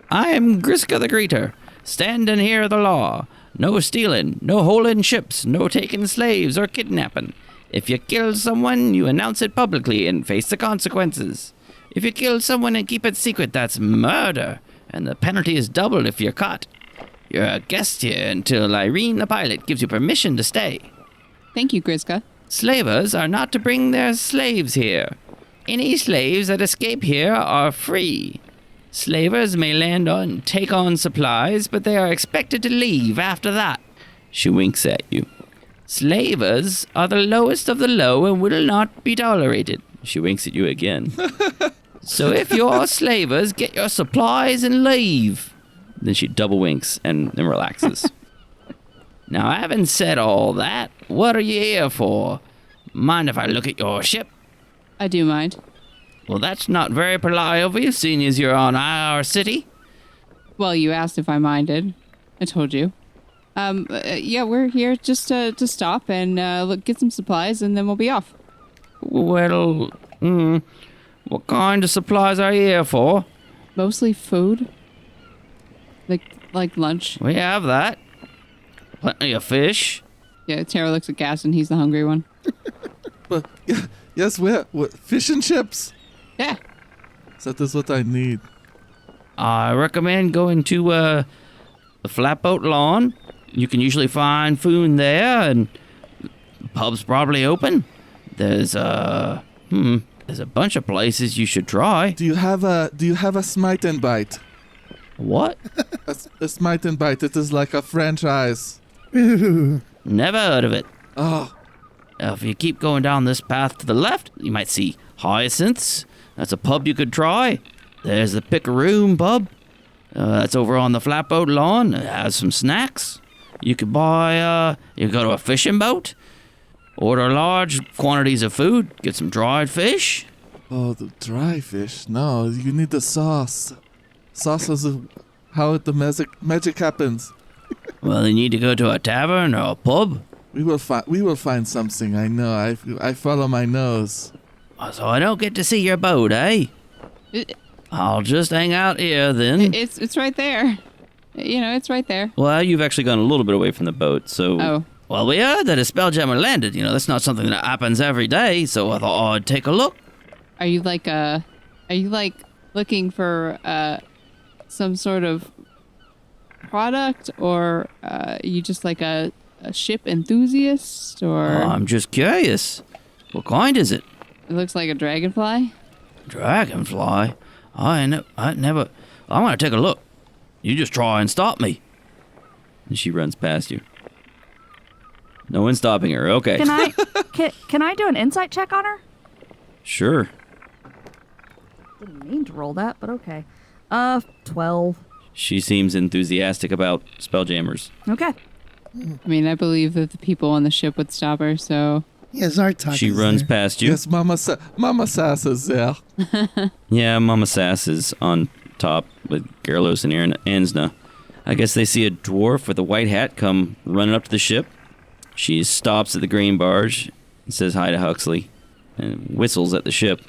Speaker 2: "I'm Griska the Greeter. Stand and hear the law. No stealing, no holding ships, no taking slaves or kidnapping. If you kill someone, you announce it publicly and face the consequences. If you kill someone and keep it secret, that's murder, and the penalty is doubled if you're caught. You're a guest here until Irene the pilot gives you permission to stay.
Speaker 4: Thank you, Griska.
Speaker 2: Slavers are not to bring their slaves here. Any slaves that escape here are free. Slavers may land on take on supplies, but they are expected to leave after that. She winks at you. Slavers are the lowest of the low and will not be tolerated. She winks at you again. So if you're slavers, get your supplies and leave. Then she double winks and relaxes. Now, having said all that, what are you here for? Mind if I look at your ship?
Speaker 4: I do mind.
Speaker 2: Well, that's not very polite of you, seeing as you're on our city.
Speaker 4: Well, you asked if I minded. I told you. Yeah, we're here just to stop and look, get some supplies, and then we'll be off.
Speaker 2: Well, what kind of supplies are you here for?
Speaker 4: Mostly food. Like lunch.
Speaker 2: We have that. Plenty of fish.
Speaker 4: Yeah, Tara looks at Gasten. He's the hungry one.
Speaker 3: But yes, what fish and chips?
Speaker 4: Yeah.
Speaker 3: That is what I need.
Speaker 2: I recommend going to the flatboat lawn. You can usually find food there, and the pub's probably open. There's a bunch of places you should try.
Speaker 3: Do you have a smite and bite?
Speaker 2: What?
Speaker 3: A smite and bite. It is like a franchise.
Speaker 2: Never heard of it.
Speaker 3: Oh,
Speaker 2: If you keep going down this path to the left, you might see Hyacinths. That's a pub you could try. There's the Picaroon pub. That's over on the flatboat lawn. It has some snacks. You could buy, you go to a fishing boat, order large quantities of food, get some dried fish.
Speaker 3: oh, the dry fish. No, you need the sauce. Sauce is how the magic happens.
Speaker 2: Well, you need to go to a tavern or a pub.
Speaker 3: We will find something. I know. I follow my nose.
Speaker 2: So I don't get to see your boat, eh? I'll just hang out here then.
Speaker 4: It's right there. You know, it's right there.
Speaker 2: Well, you've actually gone a little bit away from the boat, so...
Speaker 4: Oh.
Speaker 2: Well, we heard that a spelljammer landed. You know, that's not something that happens every day, so I thought I'd take a look.
Speaker 4: Are you looking for some sort of product, or you just like a ship enthusiast, or
Speaker 2: I'm just curious. What kind is it?
Speaker 4: it looks like a dragonfly?
Speaker 2: Dragonfly? I never... I want to take a look. You just try and stop me. And she runs past you. No one's stopping her. Okay.
Speaker 6: Can I do an insight check on her?
Speaker 2: Sure.
Speaker 6: Didn't mean to roll that, but okay. 12.
Speaker 2: She seems enthusiastic about spelljammers.
Speaker 6: Okay.
Speaker 4: I mean, I believe that the people on the ship would stop her, so...
Speaker 5: Yeah, Zartok.
Speaker 2: She
Speaker 5: is
Speaker 2: runs
Speaker 5: there.
Speaker 2: past you.
Speaker 3: Yes, Mama Sass is there.
Speaker 2: Yeah, Mama Sass is on top with Gerlos and Ansna. I guess they see a dwarf with a white hat come running up to the ship. She stops at the green barge and says hi to Huxley and whistles at the ship.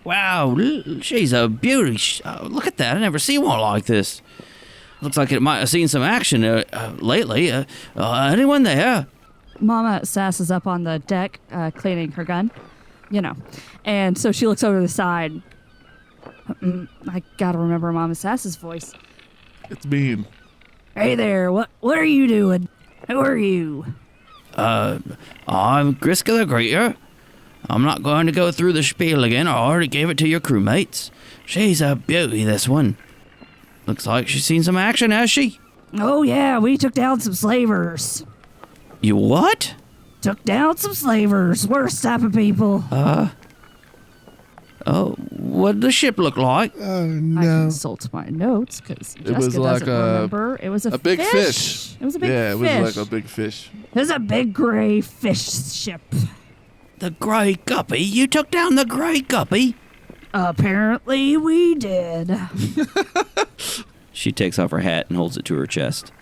Speaker 2: Wow, she's a beauty. Look at that. I never seen one like this. Looks like it might have seen some action lately. Anyone there?
Speaker 6: Mama Sass is up on the deck cleaning her gun, you know. And so she looks over to the side. I gotta remember Mama Sass's voice.
Speaker 3: It's mean.
Speaker 6: Hey there, what are you doing? Who are you?
Speaker 2: I'm Griska the Greater. I'm not going to go through the spiel again. I already gave it to your crewmates. She's a beauty, this one. Looks like she's seen some action, has she?
Speaker 6: Oh yeah, we took down some slavers.
Speaker 2: You what?
Speaker 6: Took down some slavers. Worst type of people.
Speaker 2: Oh, what did the ship look like?
Speaker 5: Oh
Speaker 6: I
Speaker 5: no.
Speaker 6: consult my notes because Jessica
Speaker 3: was like
Speaker 6: doesn't remember. It was a
Speaker 3: big
Speaker 6: fish.
Speaker 3: fish.
Speaker 6: It was a big
Speaker 3: Yeah, it
Speaker 6: fish.
Speaker 3: was like a big fish.
Speaker 6: It was a big gray fish ship.
Speaker 2: The Grey Guppy? You took down the Grey Guppy?
Speaker 6: Apparently we did.
Speaker 2: She takes off her hat and holds it to her chest.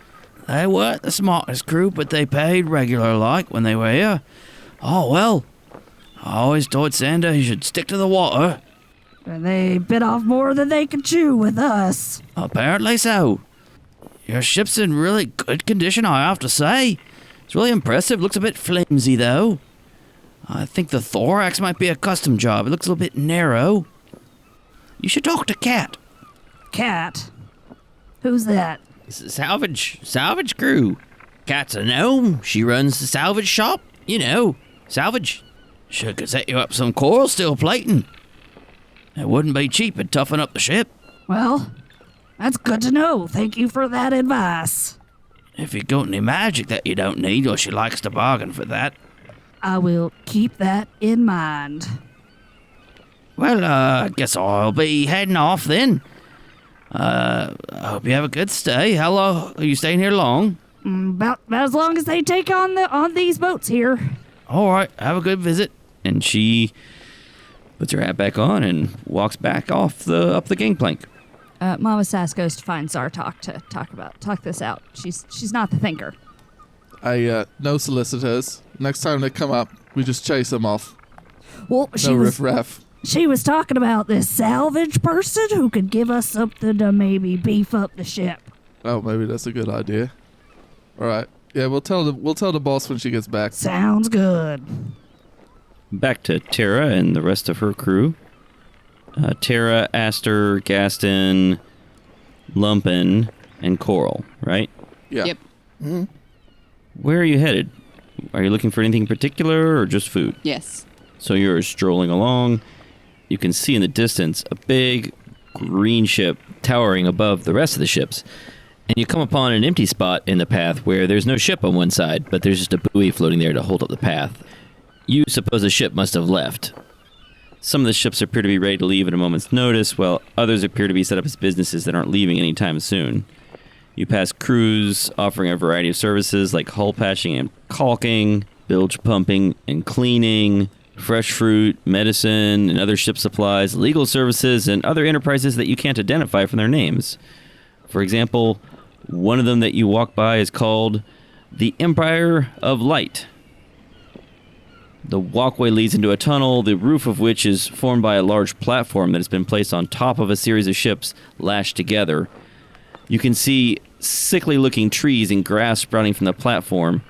Speaker 2: They weren't the smartest crew, but they paid regular like when they were here. Oh, well. I always told Sander he should stick to the water.
Speaker 6: And they bit off more than they could chew with us.
Speaker 2: Apparently so. Your ship's in really good condition, I have to say. It's really impressive. Looks a bit flimsy, though. I think the thorax might be a custom job. It looks a little bit narrow. You should talk to Kat.
Speaker 6: Cat? Who's that?
Speaker 2: Salvage crew. Kat's a gnome. She runs the salvage shop. You know, salvage.
Speaker 7: Sure could set you up some coral steel plating. It wouldn't be cheap and toughen up the ship.
Speaker 6: Well, that's good to know. Thank you for that advice.
Speaker 7: If you got any magic that you don't need, or she likes to bargain for that.
Speaker 6: I will keep that in mind.
Speaker 7: Well, I guess I'll be heading off then. I hope you have a good stay. How long are you staying here long?
Speaker 6: About as long as they take on these boats here.
Speaker 7: All right, have a good visit.
Speaker 2: And she puts her hat back on and walks back off up the gangplank.
Speaker 6: Mama Sass goes to find Zartok to talk this out. She's not the thinker.
Speaker 3: No solicitors. Next time they come up, we just chase them off.
Speaker 6: Well,
Speaker 3: No riffraff.
Speaker 6: she was talking about this salvage person who could give us something to maybe beef up the ship.
Speaker 3: Oh, maybe that's a good idea. All right. Yeah, we'll tell the boss when she gets back.
Speaker 6: Sounds good.
Speaker 2: Back to Tara and the rest of her crew. Tara, Aster, Gasten, Lumpen, and Coral, right?
Speaker 3: Yeah.
Speaker 4: Yep.
Speaker 2: Where are you headed? Are you looking for anything in particular or just food?
Speaker 4: Yes.
Speaker 2: So you're strolling along. You can see in the distance a big green ship towering above the rest of the ships. And you come upon an empty spot in the path where there's no ship on one side, but there's just a buoy floating there to hold up the path. You suppose the ship must have left. Some of the ships appear to be ready to leave at a moment's notice, while others appear to be set up as businesses that aren't leaving anytime soon. You pass crews offering a variety of services like hull patching and caulking, bilge pumping and cleaning, fresh fruit, medicine, and other ship supplies, legal services, and other enterprises that you can't identify from their names. For example, one of them that you walk by is called the Empire of Light. The walkway leads into a tunnel, the roof of which is formed by a large platform that has been placed on top of a series of ships lashed together. You can see sickly-looking trees and grass sprouting from the platform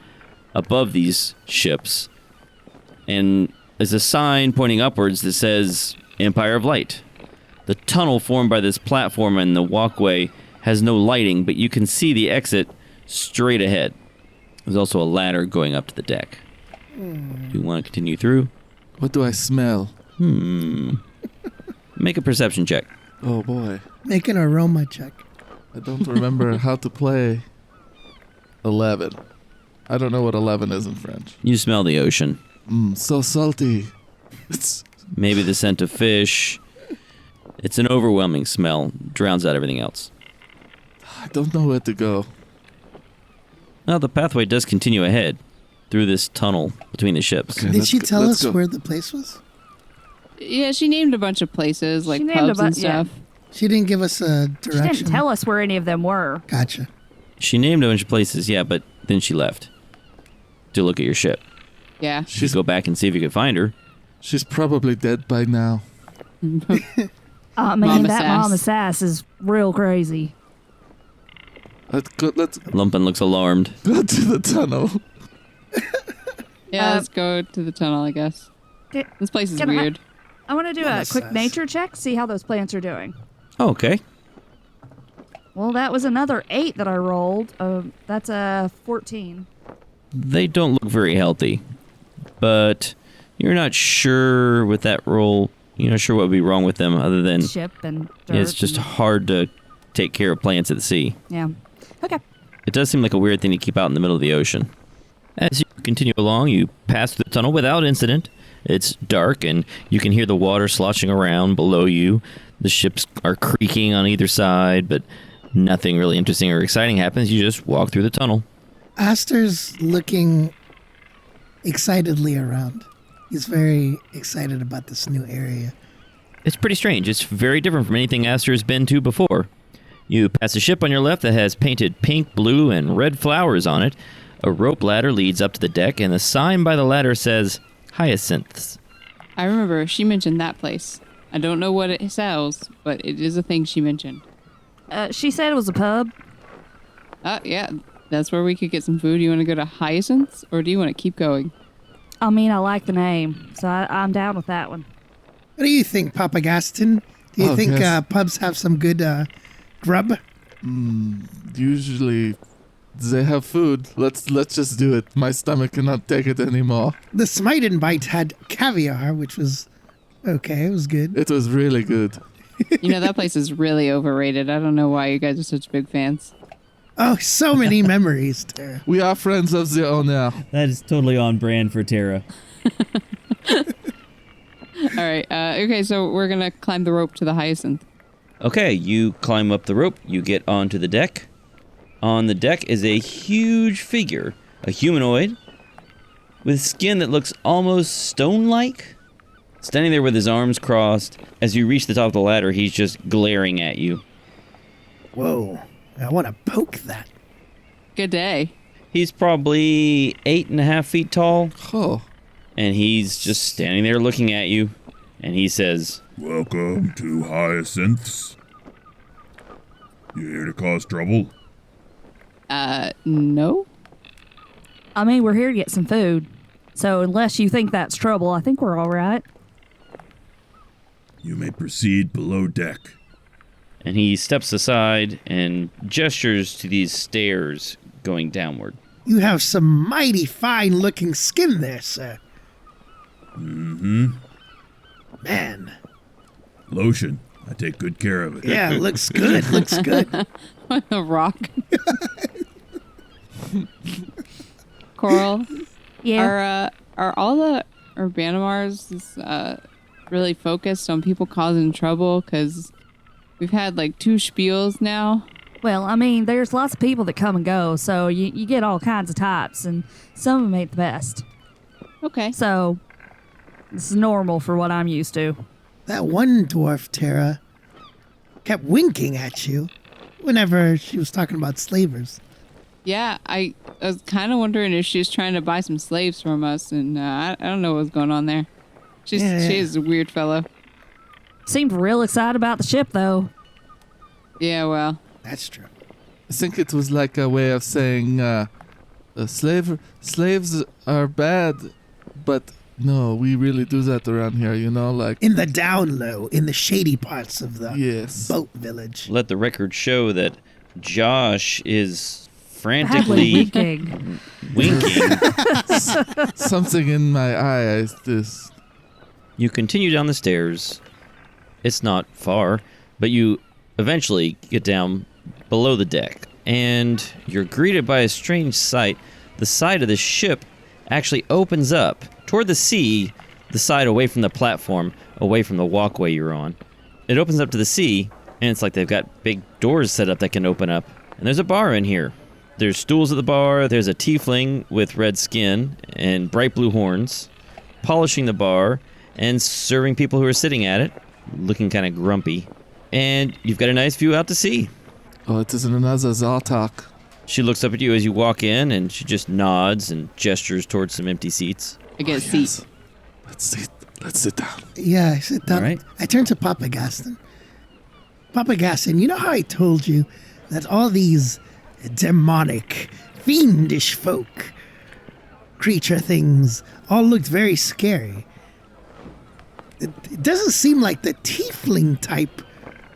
Speaker 2: above these ships. And there's a sign pointing upwards that says Empire of Light. The tunnel formed by this platform and the walkway has no lighting, but you can see the exit straight ahead. There's also a ladder going up to the deck. Do you want to continue through?
Speaker 3: What do I smell?
Speaker 2: Make a perception check.
Speaker 3: Oh boy.
Speaker 5: Make an aroma check.
Speaker 3: I don't remember how to play 11. I don't know what 11 is in French.
Speaker 2: You smell the ocean.
Speaker 3: So salty. It's
Speaker 2: Maybe the scent of fish. It's an overwhelming smell. Drowns out everything else.
Speaker 3: I don't know where to go.
Speaker 2: Well, the pathway does continue ahead through this tunnel between the ships.
Speaker 3: Okay.
Speaker 5: Did she
Speaker 3: let's
Speaker 5: tell
Speaker 3: go-
Speaker 5: us
Speaker 3: let's go.
Speaker 5: where the place was?
Speaker 4: Yeah, she named a bunch of places, like
Speaker 6: She named
Speaker 4: pubs
Speaker 6: a
Speaker 4: and
Speaker 6: bu- yeah.
Speaker 4: stuff.
Speaker 5: She didn't give us a
Speaker 6: She
Speaker 5: direction.
Speaker 6: didn't tell us where any of them were.
Speaker 5: Gotcha.
Speaker 2: She named a bunch of places, yeah, but then she left to look at your ship.
Speaker 4: Yeah.
Speaker 2: You
Speaker 3: She's
Speaker 2: go back and see if you could find her.
Speaker 3: she's probably dead by now.
Speaker 6: I mean,
Speaker 4: Mama
Speaker 6: that
Speaker 4: Sass.
Speaker 6: Mama Sass is real crazy.
Speaker 3: Let's
Speaker 2: Lumpen looks alarmed.
Speaker 3: go to the tunnel.
Speaker 4: Yeah, let's go to the tunnel, I guess.
Speaker 6: Okay,
Speaker 4: This place is
Speaker 6: can I-
Speaker 4: weird.
Speaker 6: I want to do
Speaker 5: Mama
Speaker 6: a quick
Speaker 5: Sass.
Speaker 6: nature check, see how those plants are doing.
Speaker 2: Oh, okay.
Speaker 6: Well, that was another 8 that I rolled. That's a 14.
Speaker 2: They don't look very healthy, but you're not sure with that roll. You're not sure what would be wrong with them other than
Speaker 6: Ship and dirt.
Speaker 2: it's just
Speaker 6: and-
Speaker 2: hard to take care of plants at the sea.
Speaker 6: yeah. Okay.
Speaker 2: It does seem like a weird thing to keep out in the middle of the ocean. As you continue along, you pass through the tunnel without incident. It's dark, and you can hear the water sloshing around below you. The ships are creaking on either side, but nothing really interesting or exciting happens. You just walk through the tunnel.
Speaker 5: Aster's looking excitedly around. He's very excited about this new area.
Speaker 2: It's pretty strange. It's very different from anything Aster has been to before. You pass a ship on your left that has painted pink, blue, and red flowers on it. A rope ladder leads up to the deck, and the sign by the ladder says Hyacinths.
Speaker 4: I remember she mentioned that place. I don't know what it sells, but it is a thing she mentioned.
Speaker 6: She said it was a pub.
Speaker 4: Yeah, that's where we could get some food. You want to go to Hyacinths, or do you want to keep going?
Speaker 6: I mean, I like the name, so I'm down with that one.
Speaker 5: What do you think, Papa Gaston? Do you
Speaker 3: Oh,
Speaker 5: think
Speaker 3: yes.
Speaker 5: pubs have some good grub?
Speaker 3: Usually they have food. Let's just do it. My stomach cannot take it anymore.
Speaker 5: The Smite and Bite had caviar, which was okay. It was good.
Speaker 3: It was really good.
Speaker 4: You know, that place is really overrated. I don't know why you guys are such big fans.
Speaker 5: Oh, so many memories, Tara.
Speaker 3: We are friends of the owner.
Speaker 8: That is totally on brand for Tara.
Speaker 4: All right. Okay, so we're going to climb the rope to the Hyacinth.
Speaker 2: Okay, you climb up the rope, you get onto the deck. On the deck is a huge figure, a humanoid, with skin that looks almost stone-like. Standing there with his arms crossed. As you reach the top of the ladder, he's just glaring at you.
Speaker 5: Whoa. I want to poke that.
Speaker 4: Good day.
Speaker 2: He's probably 8.5 feet tall,
Speaker 3: Oh,
Speaker 2: and he's just standing there looking at you. And he says,
Speaker 9: Welcome to Hyacinths. You here to cause trouble?
Speaker 4: No?
Speaker 6: I mean, we're here to get some food. So unless you think that's trouble, I think we're all right.
Speaker 9: You may proceed below deck.
Speaker 2: and he steps aside and gestures to these stairs going downward.
Speaker 5: You have some mighty fine looking skin there, sir.
Speaker 9: Mm-hmm.
Speaker 5: Man.
Speaker 9: Lotion. I take good care of it.
Speaker 5: Yeah, looks good. Looks good.
Speaker 4: A rock. Coral,
Speaker 6: Yeah.
Speaker 4: are all the Urbanimars really focused on people causing trouble? Because we've had like 2 spiels now.
Speaker 6: Well, I mean, there's lots of people that come and go, so you get all kinds of types, and some of them ain't the best.
Speaker 4: Okay.
Speaker 6: So, this is normal for what I'm used to.
Speaker 5: That one dwarf, Tara, kept winking at you whenever she was talking about slavers.
Speaker 4: Yeah, I was kind of wondering if she was trying to buy some slaves from us, and I don't know what was going on there. She is a weird fellow.
Speaker 6: Seemed real excited about the ship, though.
Speaker 4: Yeah, well.
Speaker 5: That's true.
Speaker 3: I think it was like a way of saying slaves are bad, but no, we really do that around here, you know, like
Speaker 5: In the down low, in the shady parts of the
Speaker 3: yes.
Speaker 5: boat village.
Speaker 2: Let the record show that Josh is
Speaker 6: Probably
Speaker 2: frantically
Speaker 6: winking.
Speaker 2: winking.
Speaker 3: Something in my eye is this.
Speaker 2: You continue down the stairs. It's not far, but you eventually get down below the deck, and you're greeted by a strange sight. The side of the ship actually opens up toward the sea, the side away from the platform, away from the walkway you're on. It opens up to the sea, and it's like they've got big doors set up that can open up. And there's a bar in here. There's stools at the bar. There's a tiefling with red skin and bright blue horns, polishing the bar and serving people who are sitting at it, looking kind of grumpy. And you've got a nice view out to sea.
Speaker 3: Oh, it is another Zartok.
Speaker 2: She looks up at you as you walk in, and she just nods and gestures towards some empty seats.
Speaker 4: I get a seat.
Speaker 3: Yes. Let's sit down.
Speaker 5: Yeah, I sit down.
Speaker 2: All right.
Speaker 5: I turn to Papa Gasten. Papa Gasten, you know how I told you that all these demonic, fiendish folk, creature things, all looked very scary? It doesn't seem like the tiefling type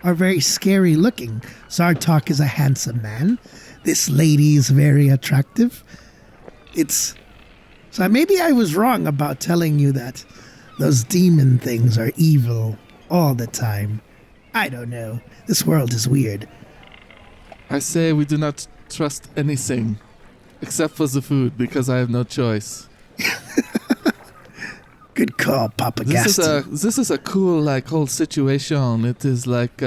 Speaker 5: are very scary looking. Zartok is a handsome man. This lady is very attractive. So maybe I was wrong about telling you that those demon things are evil all the time. I don't know. This world is weird.
Speaker 3: I say we do not trust anything except for the food because I have no choice.
Speaker 5: Good call, Papa Gasten.
Speaker 3: This is a cool like whole situation. It is like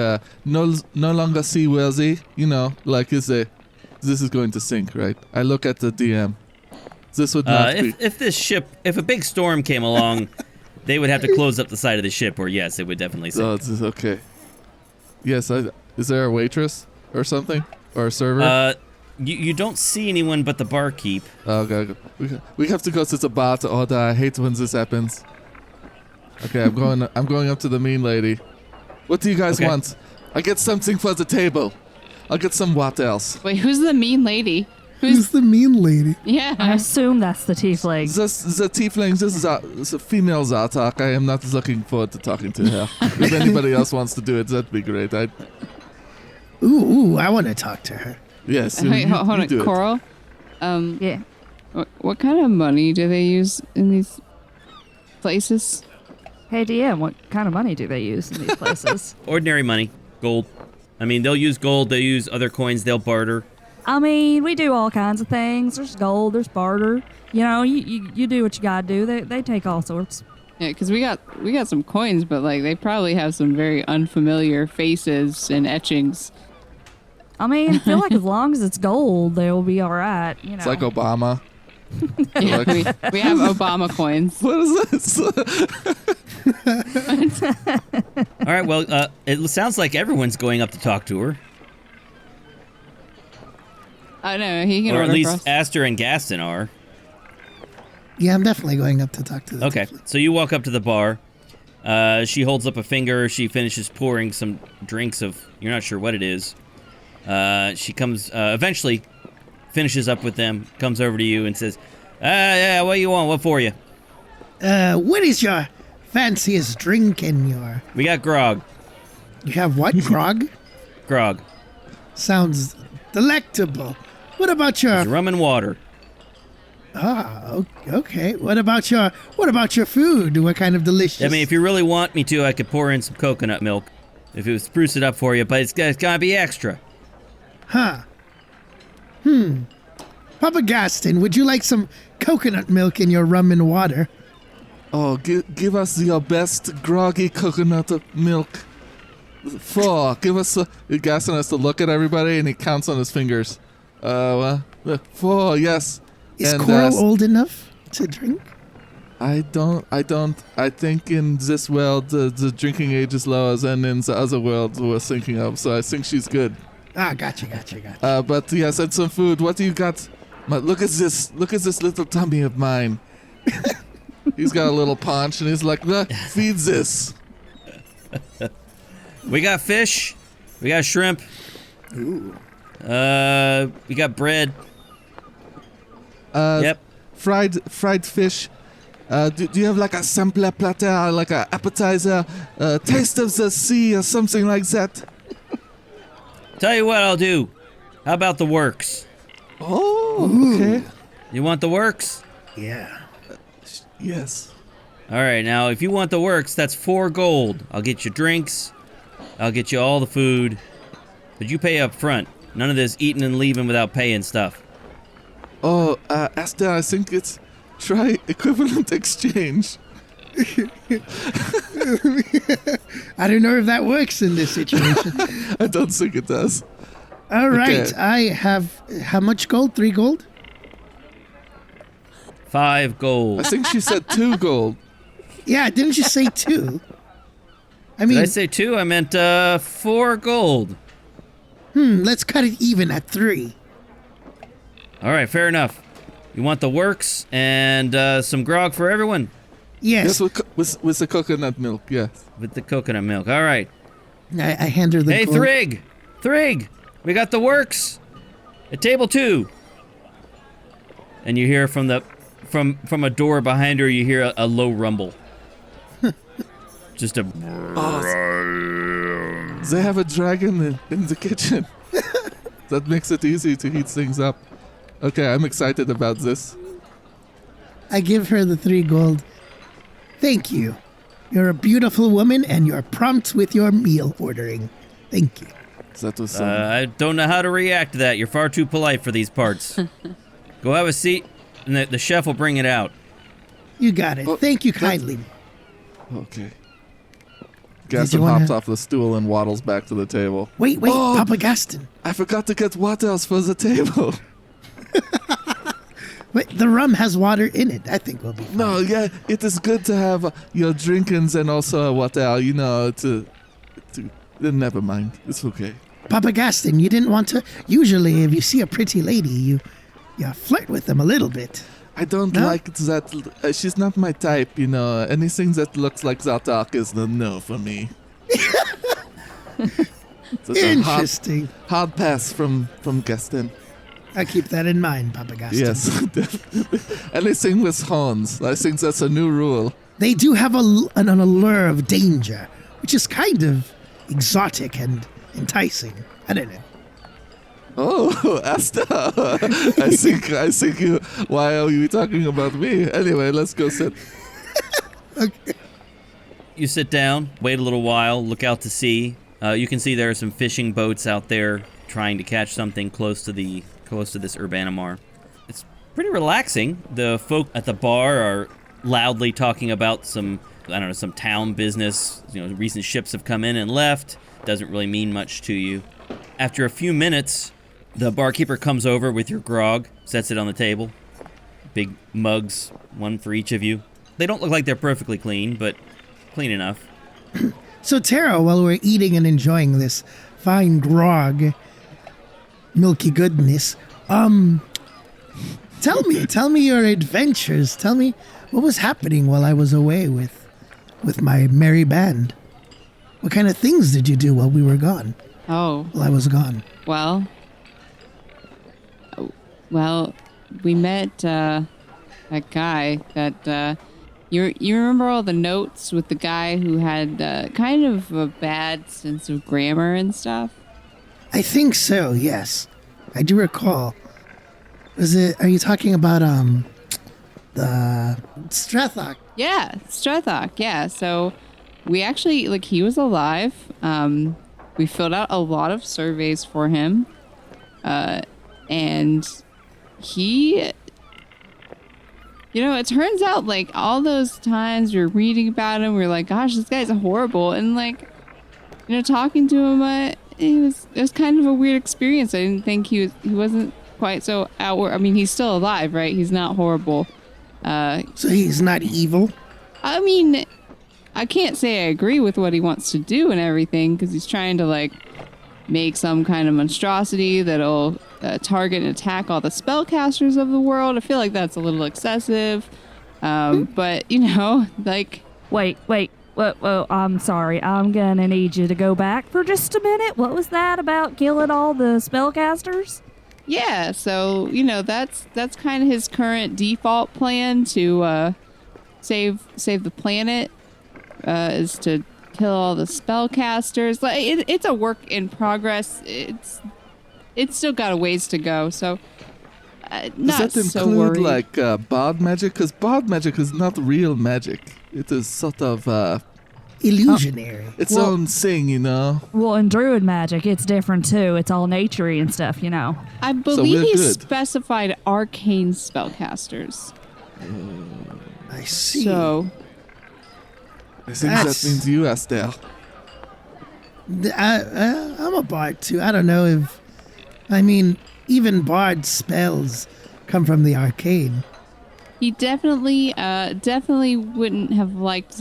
Speaker 3: no longer seaworthy, you know, like this is going to sink, right? I look at the DM. This would not be.
Speaker 2: If a big storm came along, they would have to close up the side of the ship, or yes, it would definitely sink.
Speaker 3: Oh, this is okay. Yes, is there a waitress or something? Or a server?
Speaker 2: You don't see anyone but the barkeep.
Speaker 3: Oh, okay. We have to go to the bar to order. I hate when this happens. Okay, I'm going up to the mean lady. What do you guys want? I get something for the table. I'll get some what else?
Speaker 4: Wait, who's the mean lady?
Speaker 5: Who's the mean lady?
Speaker 6: I
Speaker 4: Yeah.
Speaker 6: assume that's the tiefling.
Speaker 3: The tiefling, this is a female Zartok. I am not looking forward to talking to her. If anybody else wants to do it, that'd be great.
Speaker 5: Ooh, I want to talk to her.
Speaker 3: Yes,
Speaker 4: Wait,
Speaker 3: you
Speaker 4: hold on.
Speaker 3: do it.
Speaker 4: Coral,
Speaker 6: Yeah.
Speaker 4: What kind of money do they use in these places?
Speaker 6: Hey, DM, what kind of money do they use in these places?
Speaker 2: Ordinary money, gold. I mean, they'll use gold, they'll use other coins, they'll barter.
Speaker 6: I mean, we do all kinds of things. There's gold, there's barter. You know, you do what you gotta do. They take all sorts.
Speaker 4: Yeah, because we got some coins, but like they probably have some very unfamiliar faces and etchings.
Speaker 6: I mean, I feel like as long as it's gold, they'll be all right. You know,
Speaker 3: It's like Obama.
Speaker 4: Yeah, we have Obama coins.
Speaker 3: What is this?
Speaker 2: All right, well, it sounds like everyone's going up to talk to her.
Speaker 4: I know he can
Speaker 2: Or at
Speaker 4: order
Speaker 2: least
Speaker 4: for us.
Speaker 2: Aster and Gaston are.
Speaker 5: Yeah, I'm definitely going up to talk to the
Speaker 2: Okay, so you walk up to the bar. She holds up a finger. She finishes pouring some drinks of, you're not sure what it is. She comes, eventually finishes up with them, comes over to you and says, yeah, what do you want? What for you?
Speaker 5: What is your fanciest drink in your...
Speaker 2: We got grog.
Speaker 5: You have what? Grog?
Speaker 2: Grog.
Speaker 5: Sounds delectable. What about your...
Speaker 2: It's rum and water.
Speaker 5: Okay. What about your food? What kind of delicious...
Speaker 2: I mean, if you really want me to, I could pour in some coconut milk. If it would spruce it up for you, but it's gotta be extra.
Speaker 5: Huh. Papa Gasten, would you like some coconut milk in your rum and water?
Speaker 3: Oh, give us your best groggy coconut milk. 4. Give us a... Gaston has to look at everybody and he counts on his fingers. 4, yes.
Speaker 5: Is
Speaker 3: And,
Speaker 5: Coral old enough to drink?
Speaker 3: I think in this world, the drinking age is lower than in the other world we're thinking of, so I think she's good.
Speaker 5: Ah, gotcha.
Speaker 3: But yes, and some food. What do you got? Look at this little tummy of mine. He's got a little paunch, and he's like, feed this.
Speaker 2: We got fish. We got shrimp.
Speaker 5: Ooh.
Speaker 2: We got bread. Yep.
Speaker 3: Fried fish. Do you have like a sampler platter, like an appetizer, taste of the sea, or something like that?
Speaker 2: Tell you what I'll do. How about the works?
Speaker 3: Oh, okay.
Speaker 2: You want the works?
Speaker 5: Yeah.
Speaker 3: Yes.
Speaker 2: All right, now if you want the works, that's 4 gold. I'll get you drinks. I'll get you all the food. But you pay up front. None of this eating and leaving without paying stuff.
Speaker 3: Oh, Aster, I think it's try equivalent exchange.
Speaker 5: I don't know if that works in this situation.
Speaker 3: I don't think it does.
Speaker 5: All right,
Speaker 3: Okay.
Speaker 5: I have how much gold? 3 gold?
Speaker 2: 5 gold.
Speaker 3: I think she said 2 gold.
Speaker 5: Yeah, didn't you say 2? I
Speaker 2: Did
Speaker 5: mean,
Speaker 2: I say 2? I meant 4 gold.
Speaker 5: let's cut it even at 3.
Speaker 2: All right, fair enough. You want the works and some grog for everyone?
Speaker 5: Yes,
Speaker 3: Yes, with the coconut milk, yes.
Speaker 2: With the coconut milk. All right.
Speaker 5: I hand her the
Speaker 2: Hey,
Speaker 5: gold.
Speaker 2: Thrig! We got the works at table 2. And you hear from a door behind her, you hear a low rumble. Just a...
Speaker 3: They have a dragon in the kitchen. That makes it easy to heat things up. Okay, I'm excited about this.
Speaker 5: I give her the 3 gold. Thank you. You're a beautiful woman and you're prompt with your meal ordering. Thank you.
Speaker 3: That was
Speaker 2: I don't know how to react to that. You're far too polite for these parts. Go have a seat, and the chef will bring it out.
Speaker 5: You got it.
Speaker 3: Oh,
Speaker 5: Thank you kindly.
Speaker 3: okay. Gaston
Speaker 5: wanna-
Speaker 3: hops off the stool and waddles back to the table.
Speaker 5: Wait,
Speaker 3: Oh!
Speaker 5: Papa Gaston.
Speaker 3: I forgot to get waters for the table.
Speaker 5: Wait, the rum has water in it. I think we'll be fine.
Speaker 3: No, yeah, it is good to have your drinkings and also water, never mind. It's okay.
Speaker 5: Papa Gaston, you didn't want to... Usually, if you see a pretty lady, you flirt with them a little bit.
Speaker 3: I don't
Speaker 5: No?
Speaker 3: like that. She's not my type, Anything that looks like Zartok is a no for me. That's a
Speaker 5: Interesting.
Speaker 3: hard pass from Gaston.
Speaker 5: I'll keep that in mind, Papa Gaston.
Speaker 3: Yes, definitely. Anything with horns. I think that's a new rule.
Speaker 5: They do have an allure of danger, which is kind of exotic and enticing. I don't know.
Speaker 3: Oh, Asta. I think you. Why are you talking about me? Anyway, let's go sit.
Speaker 5: Okay.
Speaker 2: You sit down, wait a little while, look out to sea. You can see there are some fishing boats out there trying to catch something close to this Urbanimar. It's pretty relaxing. The folk at the bar are loudly talking about some town business. Recent ships have come in and left. Doesn't really mean much to you. After a few minutes, the barkeeper comes over with your grog, sets it on the table. Big mugs, one for each of you. They don't look like they're perfectly clean, but clean enough.
Speaker 5: So Tara, while we're eating and enjoying this fine grog, milky goodness, tell me your adventures. Tell me what was happening while I was away with my merry band. What kind of things did you do while we were gone?
Speaker 4: Oh.
Speaker 5: While I was gone.
Speaker 4: Well, we met that guy that you remember all the notes with the guy who had kind of a bad sense of grammar and stuff?
Speaker 5: I think so, yes. I do recall. Are you talking about the Strathok?
Speaker 4: Yeah, Strathok, yeah. So we actually, he was alive. We filled out a lot of surveys for him. And he, it turns out, all those times we were reading about him, we were like, gosh, this guy's horrible. And, talking to him, it was kind of a weird experience. I didn't think he wasn't quite so outward. I mean, he's still alive, right? He's not horrible.
Speaker 5: So he's not evil?
Speaker 4: I mean, I can't say I agree with what he wants to do and everything, because he's trying to, make some kind of monstrosity that'll target and attack all the spellcasters of the world. I feel like that's a little excessive. But,
Speaker 6: Wait. Whoa, I'm sorry. I'm gonna need you to go back for just a minute. What was that about killing all the spellcasters?
Speaker 4: Yeah, so, that's kind of his current default plan to save the planet, is to kill all the spellcasters. It's a work in progress. It's still got a ways to go, so not
Speaker 3: Does that
Speaker 4: so worried.
Speaker 3: include bard magic? Because bard magic is not real magic. It is sort of
Speaker 5: Illusionary.
Speaker 3: its own thing,
Speaker 6: Well, in druid magic, it's different too. It's all naturey and stuff,
Speaker 4: I believe
Speaker 3: we're
Speaker 4: he
Speaker 3: good.
Speaker 4: specified arcane spellcasters.
Speaker 5: I see.
Speaker 4: So,
Speaker 3: I think that means you, Estelle.
Speaker 5: I'm a bard too. I don't know if... even bard spells come from the arcane.
Speaker 4: he definitely wouldn't have liked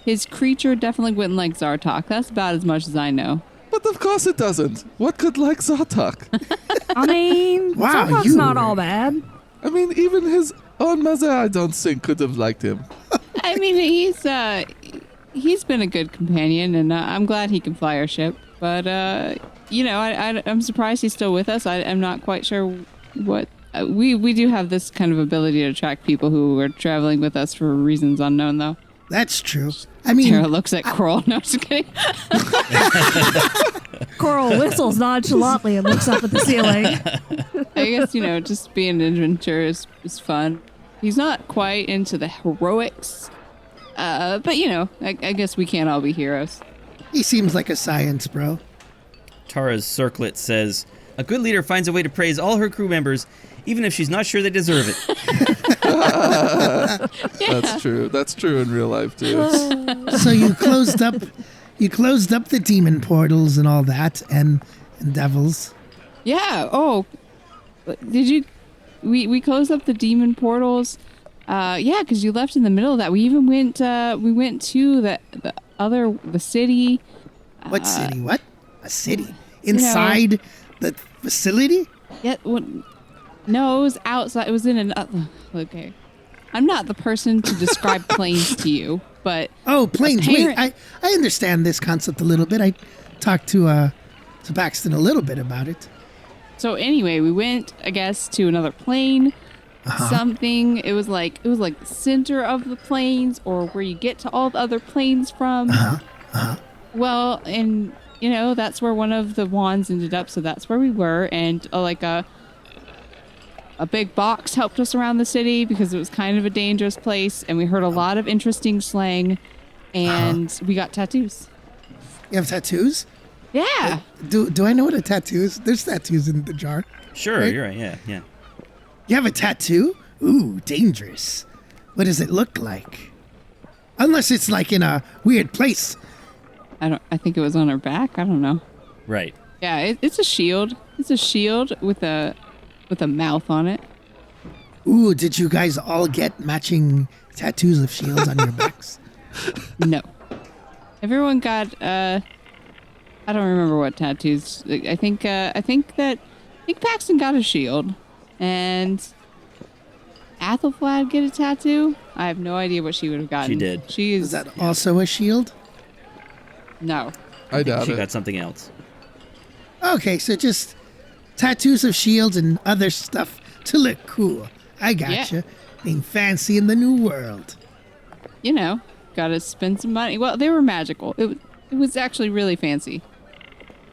Speaker 4: his creature definitely wouldn't like Zartok. That's about as much as I know.
Speaker 3: But of course it doesn't. What could like Zartok?
Speaker 6: I mean,
Speaker 5: Wow,
Speaker 6: Zartok's
Speaker 5: you
Speaker 6: not
Speaker 5: were-
Speaker 6: all bad.
Speaker 3: I mean, even his own mother, I don't think, could have liked him.
Speaker 4: I mean, he's been a good companion, and I'm glad he can fly our ship. But I'm surprised he's still with us. I'm not quite sure what we do have this kind of ability to attract people who are traveling with us for reasons unknown, though.
Speaker 5: That's true.
Speaker 4: Tara looks at Coral. No, just kidding.
Speaker 6: Coral whistles nonchalantly and looks up at the ceiling.
Speaker 4: I guess, just being an adventurer is fun. He's not quite into the heroics, but, I guess we can't all be heroes.
Speaker 5: He seems like a science bro.
Speaker 2: Tara's circlet says, "A good leader finds a way to praise all her crew members, even if she's not sure they deserve it."
Speaker 3: That's true. That's true in real life, too.
Speaker 5: So you closed up the demon portals and all that, and devils.
Speaker 4: Yeah. Oh, did you? We closed up the demon portals. Yeah, because you left in the middle of that. We even went. We went to the city.
Speaker 5: What city? What? A city? Inside the facility?
Speaker 4: Yeah. No, it was outside. It was in an. Okay. I'm not the person to describe planes to you, but.
Speaker 5: Oh, planes. Wait,
Speaker 4: apparent-
Speaker 5: I understand this concept a little bit. I talked to Baxton a little bit about it.
Speaker 4: So anyway, we went, I guess, to another plane. Something. It was like the center of the planes, or where you get to all the other planes from. Well, and you know, that's where one of the wands ended up, so that's where we were. And a big box helped us around the city because it was kind of a dangerous place, and we heard a lot of interesting slang, and we got tattoos.
Speaker 5: You have tattoos?
Speaker 4: Yeah.
Speaker 5: Do I know what a tattoo is? There's tattoos in the jar.
Speaker 2: Sure,
Speaker 5: Right?
Speaker 2: you're right. Yeah.
Speaker 5: You have a tattoo? Ooh, dangerous. What does it look like? Unless it's like in a weird place.
Speaker 4: I think it was on her back. I don't know.
Speaker 2: Right.
Speaker 4: Yeah, it's a shield. It's a shield with a mouth on it.
Speaker 5: Ooh, did you guys all get matching tattoos of shields on your backs?
Speaker 4: No. Everyone got I don't remember what tattoos. I think Paxton got a shield, and Athelflad get a tattoo. I have no idea what she would have gotten.
Speaker 2: She did.
Speaker 5: Is that also a shield?
Speaker 4: No.
Speaker 3: I doubt
Speaker 2: She
Speaker 3: it.
Speaker 2: got something else.
Speaker 5: Okay, so just tattoos of shields and other stuff to look cool. I gotcha.
Speaker 4: Yeah.
Speaker 5: Being fancy in the new world.
Speaker 4: You know, gotta spend some money. Well, they were magical. It was actually really fancy.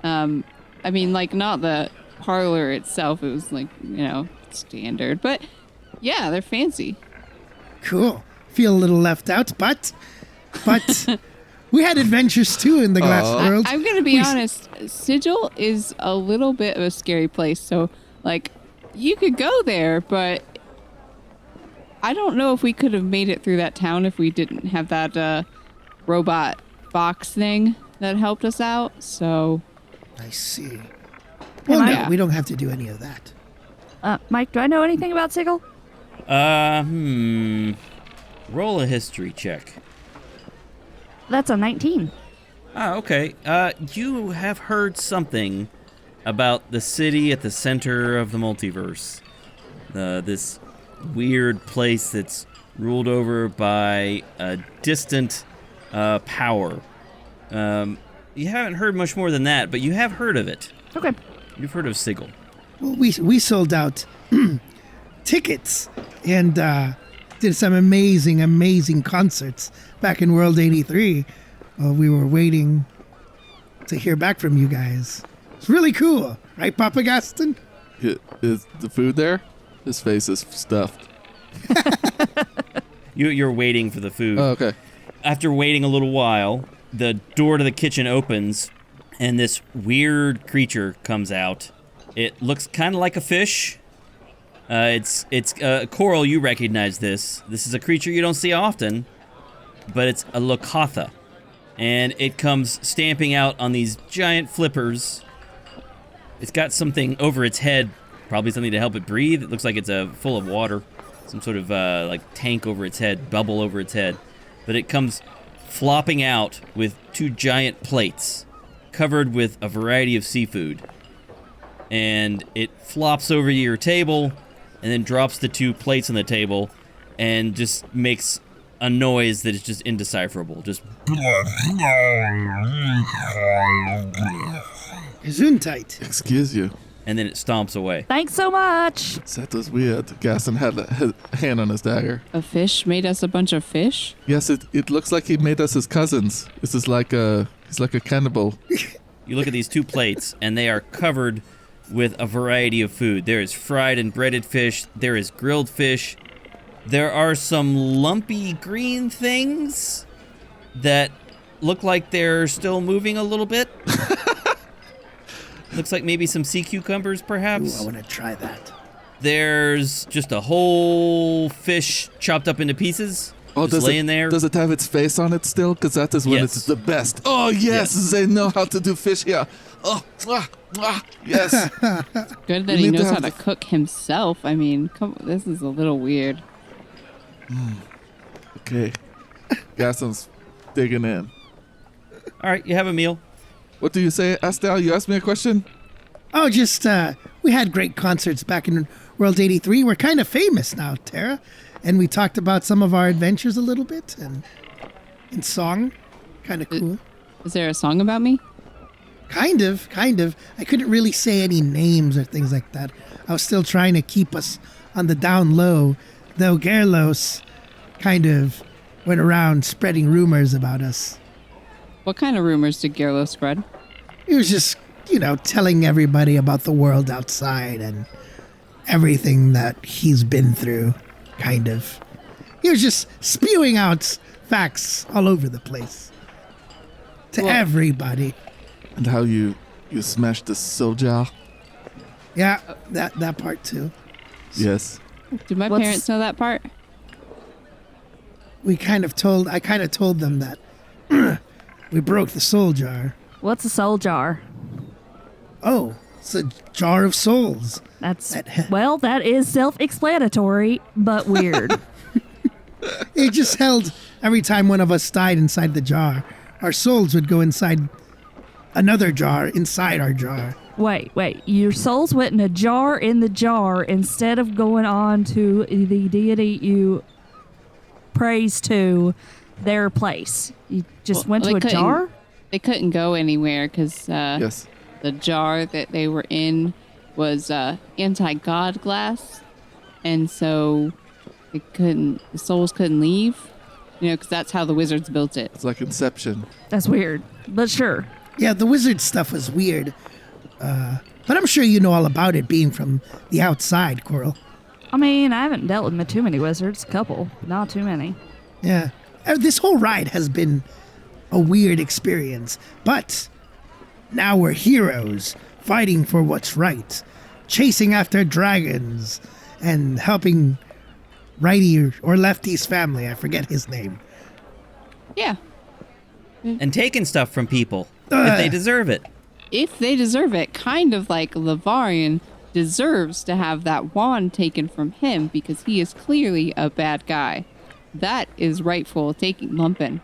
Speaker 4: I mean, like, not the parlor itself. It was like, you know, standard. But yeah, they're fancy.
Speaker 5: Cool. Feel a little left out, but we had adventures too in the glass world.
Speaker 4: I'm gonna be honest. Sigil is a little bit of a scary place. So, like, you could go there, but I don't know if we could have made it through that town if we didn't have that robot box thing that helped us out. So,
Speaker 5: I see. Well, no,
Speaker 4: Yeah.
Speaker 5: we don't have to do any of that.
Speaker 6: Mike, do I know anything about Sigil?
Speaker 2: Roll a history check.
Speaker 6: That's a 19.
Speaker 2: Ah, okay. You have heard something about the city at the center of the multiverse. This weird place that's ruled over by a distant power. You haven't heard much more than that, but you have heard of it.
Speaker 6: Okay.
Speaker 2: You've heard of Sigil.
Speaker 5: Well, we sold out tickets and did some amazing concerts back in World 83. We were waiting to hear back from you guys. It's really cool, right, Papa Gaston?
Speaker 3: Is the food there? His face is stuffed.
Speaker 2: You're waiting for the food.
Speaker 3: Oh, okay.
Speaker 2: After waiting a little while, the door to the kitchen opens, and this weird creature comes out. It looks kind of like a fish. It's Coral, you recognize this. This is a creature you don't see often, but it's a Lokatha. And it comes stamping out on these giant flippers. It's got something over its head, probably something to help it breathe. It looks like it's full of water. Some sort of like tank over its head, bubble over its head. But it comes flopping out with two giant plates covered with a variety of seafood. And it flops over to your table and then drops the two plates on the table and just makes a noise that is just indecipherable. Just
Speaker 5: Gesundheit.
Speaker 3: Excuse you.
Speaker 2: and then it stomps away.
Speaker 6: Thanks so much.
Speaker 3: That was weird. Gaston had a hand on his dagger.
Speaker 4: A fish made us a bunch of fish?
Speaker 3: Yes, it looks like he made us his cousins. This is like he's like a cannibal.
Speaker 2: You look at these two plates, and they are covered with a variety of food. There is fried and breaded fish. There is grilled fish. There are some lumpy green things that look like they're still moving a little bit. Looks like maybe some sea cucumbers, perhaps.
Speaker 5: Ooh, I want to try that.
Speaker 2: There's just a whole fish chopped up into pieces. Just
Speaker 3: does
Speaker 2: laying there.
Speaker 3: Does it have its face on it still? Because that is when
Speaker 2: Yes.
Speaker 3: it's the best. Oh, yes, they know how to do fish here. Oh, yes.
Speaker 4: Good that
Speaker 3: We
Speaker 4: he
Speaker 3: need to
Speaker 4: knows how
Speaker 3: have
Speaker 4: to
Speaker 3: the-
Speaker 4: cook himself. I mean, this is a little weird.
Speaker 3: Okay. Gaston's digging in.
Speaker 2: All right, you have a meal.
Speaker 3: What do you say, Astel? You asked me a question?
Speaker 5: Oh, just, we had great concerts back in World 83. We're kind of famous now, Tara. And we talked about some of our adventures a little bit and in song. Kind of cool.
Speaker 4: Is there a song about me?
Speaker 5: Kind of. I couldn't really say any names or things like that. I was still trying to keep us on the down low, though Gerlos kind of went around spreading rumors about us.
Speaker 4: What kind of rumors did Gerlo spread?
Speaker 5: He was just, telling everybody about the world outside and everything that he's been through, kind of. He was just spewing out facts all over the place to everybody.
Speaker 3: And how you smashed the soul jar?
Speaker 5: Yeah, that part too.
Speaker 3: Yes.
Speaker 4: Did my parents know that part?
Speaker 5: I kind of told them that we broke the soul jar.
Speaker 6: What's a soul jar?
Speaker 5: Oh, it's a jar of souls.
Speaker 6: That is self-explanatory, but weird.
Speaker 5: It just held every time one of us died inside the jar. Our souls would go inside another jar inside our jar.
Speaker 6: Wait. Your souls went in a jar in the jar instead of going on to the deity you praise to their place. You just went to a jar?
Speaker 4: They couldn't go anywhere because
Speaker 3: Yes.
Speaker 4: the jar that they were in was anti-god glass. And so the souls couldn't leave, because that's how the wizards built it.
Speaker 3: It's like Inception.
Speaker 6: That's weird, but sure.
Speaker 5: Yeah, the wizard stuff was weird. But I'm sure you know all about it being from the outside, Coral.
Speaker 6: I mean, I haven't dealt with too many wizards. A couple, not too many.
Speaker 5: Yeah. This whole ride has been a weird experience. But now we're heroes, fighting for what's right, chasing after dragons, and helping Righty or Lefty's family. I forget his name.
Speaker 4: Yeah.
Speaker 2: And taking stuff from people if they deserve it.
Speaker 4: If they deserve it, kind of like Lavarian deserves to have that wand taken from him because he is clearly a bad guy. That is rightful taking Lumpin.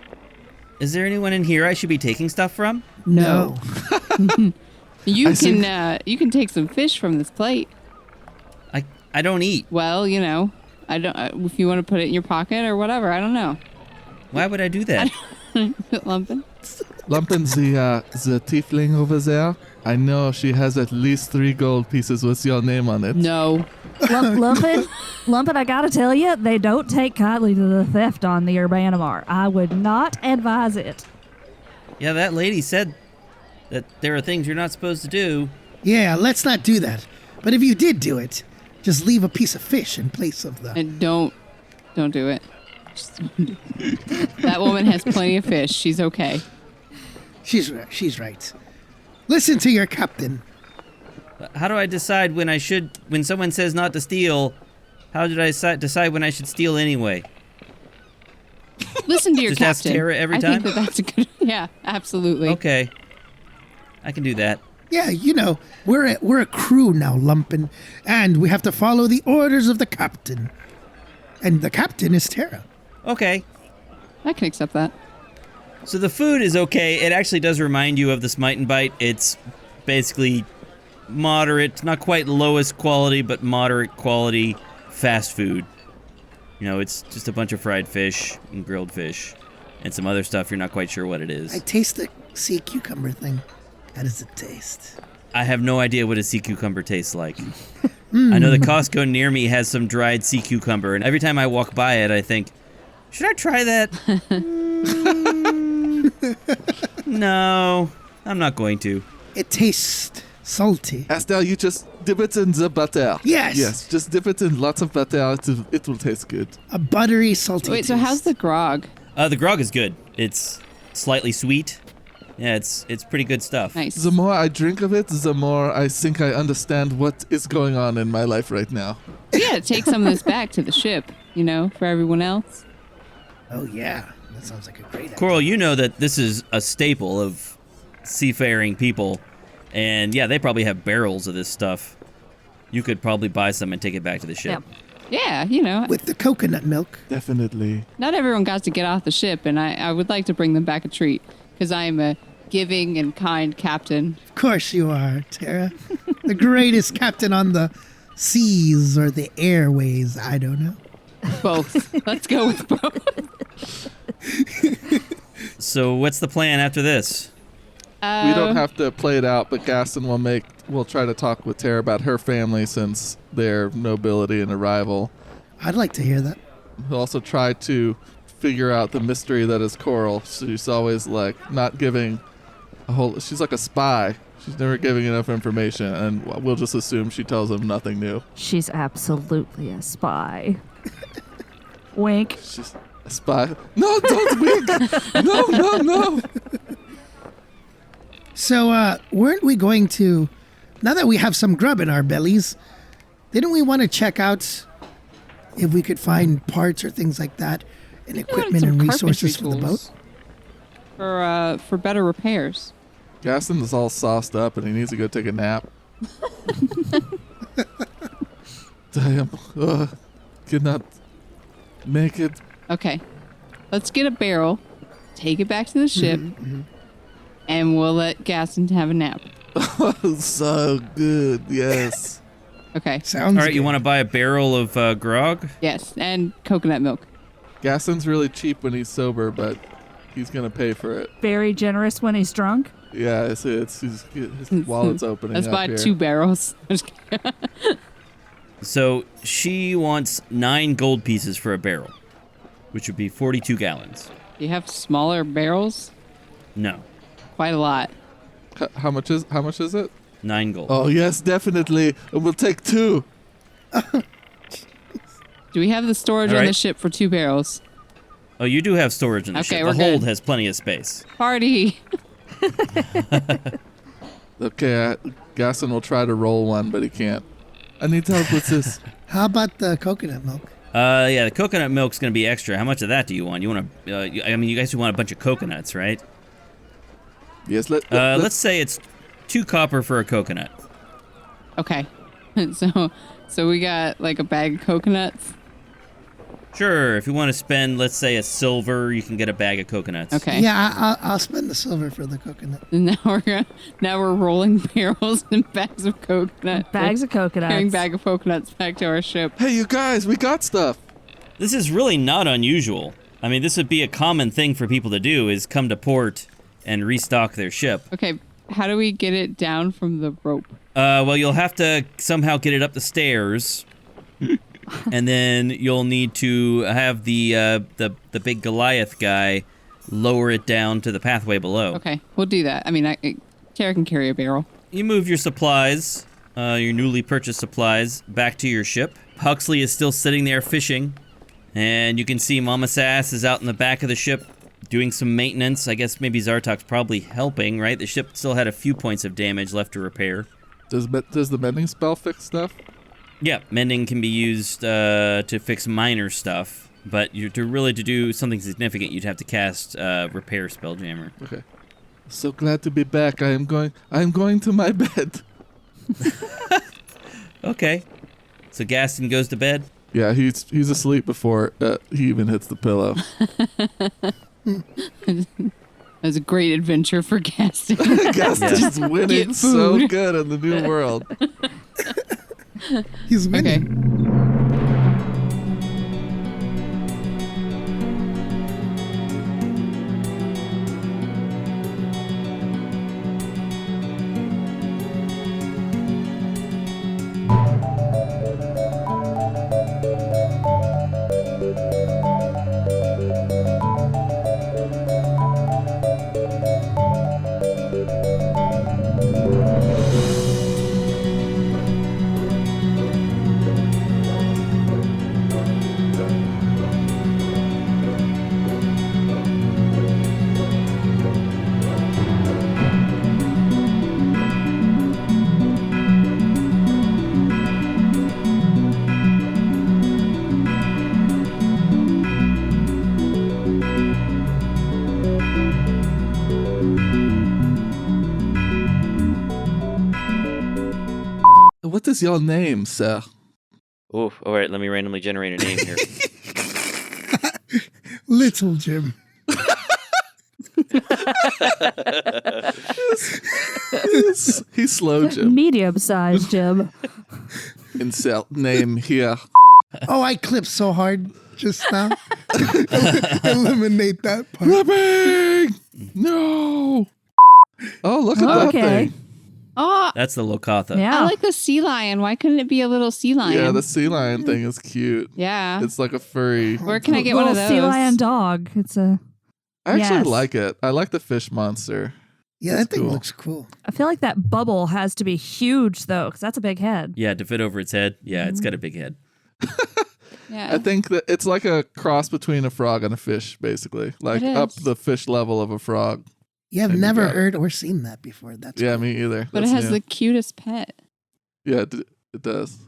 Speaker 2: Is there anyone in here I should be taking stuff from?
Speaker 5: No.
Speaker 4: You can take some fish from this plate.
Speaker 2: I don't eat.
Speaker 4: Well, I don't. If you want to put it in your pocket or whatever, I don't know.
Speaker 2: Why would I do that?
Speaker 4: Lumpin.
Speaker 3: Lumpin's the tiefling over there. I know she has at least 3 gold pieces with your name on it.
Speaker 4: No.
Speaker 6: Lumpin, I gotta tell you, they don't take kindly to the theft on the Urbanimar. I would not advise it.
Speaker 2: Yeah, that lady said that there are things you're not supposed to do.
Speaker 5: Yeah, let's not do that. But if you did do it, just leave a piece of fish in place of the...
Speaker 4: And don't do it. That woman has plenty of fish. She's okay.
Speaker 5: She's right. Listen to your captain.
Speaker 2: How do I decide when someone says not to steal, how did I decide when I should steal anyway?
Speaker 4: Listen to your
Speaker 2: Just
Speaker 4: captain.
Speaker 2: ask Tara every time?
Speaker 4: I think that's a good... Yeah, absolutely.
Speaker 2: Okay. I can do that.
Speaker 5: Yeah, we're a crew now, Lumpin, and we have to follow the orders of the captain. And the captain is Tara.
Speaker 2: Okay.
Speaker 4: I can accept that.
Speaker 2: So the food is okay. It actually does remind you of the Smite and Bite. It's basically moderate, not quite lowest quality, but moderate quality fast food. It's just a bunch of fried fish and grilled fish and some other stuff. You're not quite sure what it is.
Speaker 5: I taste the sea cucumber thing. How does it taste?
Speaker 2: I have no idea what a sea cucumber tastes like. I know the Costco near me has some dried sea cucumber, and every time I walk by it, I think, should I try that? No, I'm not going to.
Speaker 5: It tastes salty.
Speaker 3: Estelle, you just dip it in the butter.
Speaker 5: Yes.
Speaker 3: Yes, just dip it in lots of butter. It will taste good.
Speaker 5: A buttery, salty
Speaker 4: Wait,
Speaker 5: taste.
Speaker 4: so how's the grog?
Speaker 2: The grog is good. It's slightly sweet. Yeah, it's pretty good stuff.
Speaker 4: Nice.
Speaker 3: The more I drink of it, the more I think I understand what is going on in my life right now.
Speaker 4: Yeah, take some of this back to the ship, for everyone else.
Speaker 5: Oh, yeah. That sounds like a great idea.
Speaker 2: Coral, you know that this is a staple of seafaring people. And yeah, they probably have barrels of this stuff. You could probably buy some and take it back to the ship.
Speaker 6: Yep.
Speaker 4: Yeah,
Speaker 5: With the coconut milk.
Speaker 3: Definitely.
Speaker 4: not everyone got to get off the ship, and I would like to bring them back a treat, because I am a giving and kind captain.
Speaker 5: Of course you are, Tara. The greatest captain on the seas or the airways. I don't know.
Speaker 4: Both. Let's go with both.
Speaker 2: So what's the plan after this?
Speaker 3: We don't have to play it out, but Gasten will try to talk with Tara about her family since their nobility and arrival.
Speaker 5: I'd like to hear that.
Speaker 3: He'll also try to figure out the mystery that is Coral. She's always not giving She's like a spy. She's never giving enough information, and we'll just assume she tells him nothing new.
Speaker 6: She's absolutely a spy. Wink.
Speaker 3: She's a spy. No, don't wink. No.
Speaker 5: So, weren't we going to, now that we have some grub in our bellies, didn't we want to check out if we could find parts or things like that and equipment and resources for the boat?
Speaker 4: For better repairs.
Speaker 3: Gasten is all sauced up, and he needs to go take a nap. Damn. Cannot make it.
Speaker 4: Okay. Let's get a barrel, take it back to the ship, and we'll let Gasten have a nap.
Speaker 3: So good. Yes.
Speaker 4: Okay.
Speaker 5: Sounds
Speaker 2: All right,
Speaker 5: good.
Speaker 2: you want to buy a barrel of grog?
Speaker 4: Yes, and coconut milk.
Speaker 3: Gasten's really cheap when he's sober, but he's going to pay for it.
Speaker 6: Very generous when he's drunk.
Speaker 3: Yeah, his wallet's opening
Speaker 4: Let's
Speaker 3: up
Speaker 4: buy
Speaker 3: here.
Speaker 4: 2 barrels.
Speaker 2: So she wants 9 gold pieces for a barrel, which would be 42 gallons.
Speaker 4: Do you have smaller barrels?
Speaker 2: No,
Speaker 4: Quite a lot.
Speaker 3: How much is it?
Speaker 2: 9 gold.
Speaker 3: Oh, yes, definitely. We'll take 2.
Speaker 4: Do we have the storage
Speaker 2: All
Speaker 4: on the
Speaker 2: right.
Speaker 4: ship for 2 barrels?
Speaker 2: Oh, you do have storage in the
Speaker 4: Okay,
Speaker 2: ship.
Speaker 4: we're
Speaker 2: The hold
Speaker 4: good.
Speaker 2: has plenty of space.
Speaker 4: Party!
Speaker 3: Okay, Gasten will try to roll one, but he can't. I need help with this.
Speaker 5: How about the coconut milk?
Speaker 2: Yeah, the coconut milk's going to be extra. How much of that do you want? You want to? You guys want a bunch of coconuts, right?
Speaker 3: Yes,
Speaker 2: Let's say it's 2 copper for a coconut.
Speaker 4: Okay. So we got like a bag of coconuts.
Speaker 2: Sure, if you want to spend, let's say, a silver, you can get a bag of coconuts.
Speaker 4: Okay.
Speaker 5: Yeah, I'll spend the silver for the coconut.
Speaker 4: And now we're rolling barrels and bags of coconut.
Speaker 6: Bags of coconuts.
Speaker 4: Carrying bag of coconuts back to our ship.
Speaker 3: Hey, you guys, we got stuff.
Speaker 2: This is really not unusual. I mean, this would be a common thing for people to do, is come to port and restock their ship.
Speaker 4: Okay, how do we get it down from the rope?
Speaker 2: Well, you'll have to somehow get it up the stairs. And then you'll need to have the big Goliath guy lower it down to the pathway below.
Speaker 4: Okay, we'll do that. I mean, Tara can carry a barrel.
Speaker 2: You move your supplies, your newly purchased supplies, back to your ship. Huxley is still sitting there fishing, and you can see Mama Sass is out in the back of the ship doing some maintenance. I guess maybe Zartok's probably helping, right? The ship still had a few points of damage left to repair.
Speaker 3: Does the mending spell fix stuff?
Speaker 2: Yeah, mending can be used to fix minor stuff, but to do something significant, you'd have to cast Repair Spelljammer.
Speaker 3: Okay. So glad to be back. I am going to my bed.
Speaker 2: Okay. So Gaston goes to bed?
Speaker 3: Yeah, he's asleep before he even hits the pillow.
Speaker 4: That was a great adventure for Gaston.
Speaker 3: Gaston's winning
Speaker 4: Get
Speaker 3: so
Speaker 4: food.
Speaker 3: good in the new world.
Speaker 5: He's winning.
Speaker 4: Okay.
Speaker 3: What is your name, sir?
Speaker 2: Oh, all right, let me randomly generate a name here.
Speaker 5: Little Jim.
Speaker 3: He's slow, Jim.
Speaker 6: Medium-sized Jim.
Speaker 3: Insert name here.
Speaker 5: Oh, I clipped so hard just now. Eliminate that part.
Speaker 3: Ripping! No! Oh, look at that
Speaker 6: Okay.
Speaker 3: thing.
Speaker 4: Oh,
Speaker 2: That's the Lokatha.
Speaker 6: Yeah.
Speaker 4: I like the sea lion. Why couldn't it be a little sea lion?
Speaker 3: Yeah, the sea lion thing is cute.
Speaker 4: Yeah.
Speaker 3: It's like a furry.
Speaker 4: Where can I get one of
Speaker 6: Little
Speaker 4: those?
Speaker 6: sea lion dog. It's a
Speaker 3: I actually
Speaker 6: Yes.
Speaker 3: like it. I like the fish monster.
Speaker 5: Yeah,
Speaker 3: That's
Speaker 5: that thing
Speaker 3: cool.
Speaker 5: looks cool.
Speaker 6: I feel like that bubble has to be huge, though, because that's a big head.
Speaker 2: Yeah, to fit over its head. Yeah, it's got a big head.
Speaker 4: Yeah.
Speaker 3: I think that it's like a cross between a frog and a fish, basically. Like
Speaker 4: It
Speaker 3: up
Speaker 4: is.
Speaker 3: the fish level of a frog.
Speaker 5: Yeah, I've
Speaker 3: And you
Speaker 5: never
Speaker 3: got it.
Speaker 5: heard or seen that before. That's
Speaker 3: Yeah,
Speaker 5: cool.
Speaker 3: me either.
Speaker 4: But it
Speaker 3: That's
Speaker 4: has
Speaker 3: new.
Speaker 4: the cutest pet.
Speaker 3: Yeah, it does.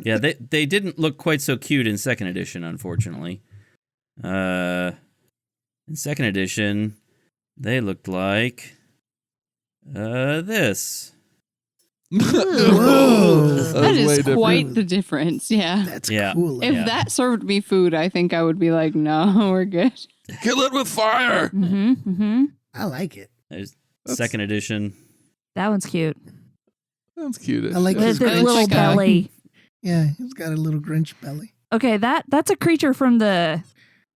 Speaker 2: Yeah, they didn't look quite so cute in second edition, unfortunately. In second edition, they looked like this.
Speaker 5: Whoa.
Speaker 4: That
Speaker 3: was way
Speaker 4: is
Speaker 3: different.
Speaker 4: quite the difference. Yeah.
Speaker 5: That's
Speaker 2: Yeah.
Speaker 5: cool.
Speaker 4: If
Speaker 2: Yeah.
Speaker 4: that served me food, I think I would be like, no, we're good.
Speaker 3: Kill it with fire.
Speaker 6: Mm-hmm. Mm-hmm.
Speaker 5: I like it.
Speaker 2: There's
Speaker 3: That's-
Speaker 2: second edition.
Speaker 6: That one's cute.
Speaker 3: Sounds cute.
Speaker 5: I like
Speaker 6: With
Speaker 5: his
Speaker 6: the
Speaker 4: Grinch
Speaker 6: little
Speaker 4: like a-
Speaker 6: belly.
Speaker 5: Yeah, he's got a little Grinch belly.
Speaker 6: Okay, that's a creature from the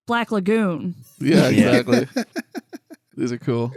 Speaker 6: Black Lagoon.
Speaker 3: Yeah,
Speaker 2: Yeah.
Speaker 3: exactly. These are cool.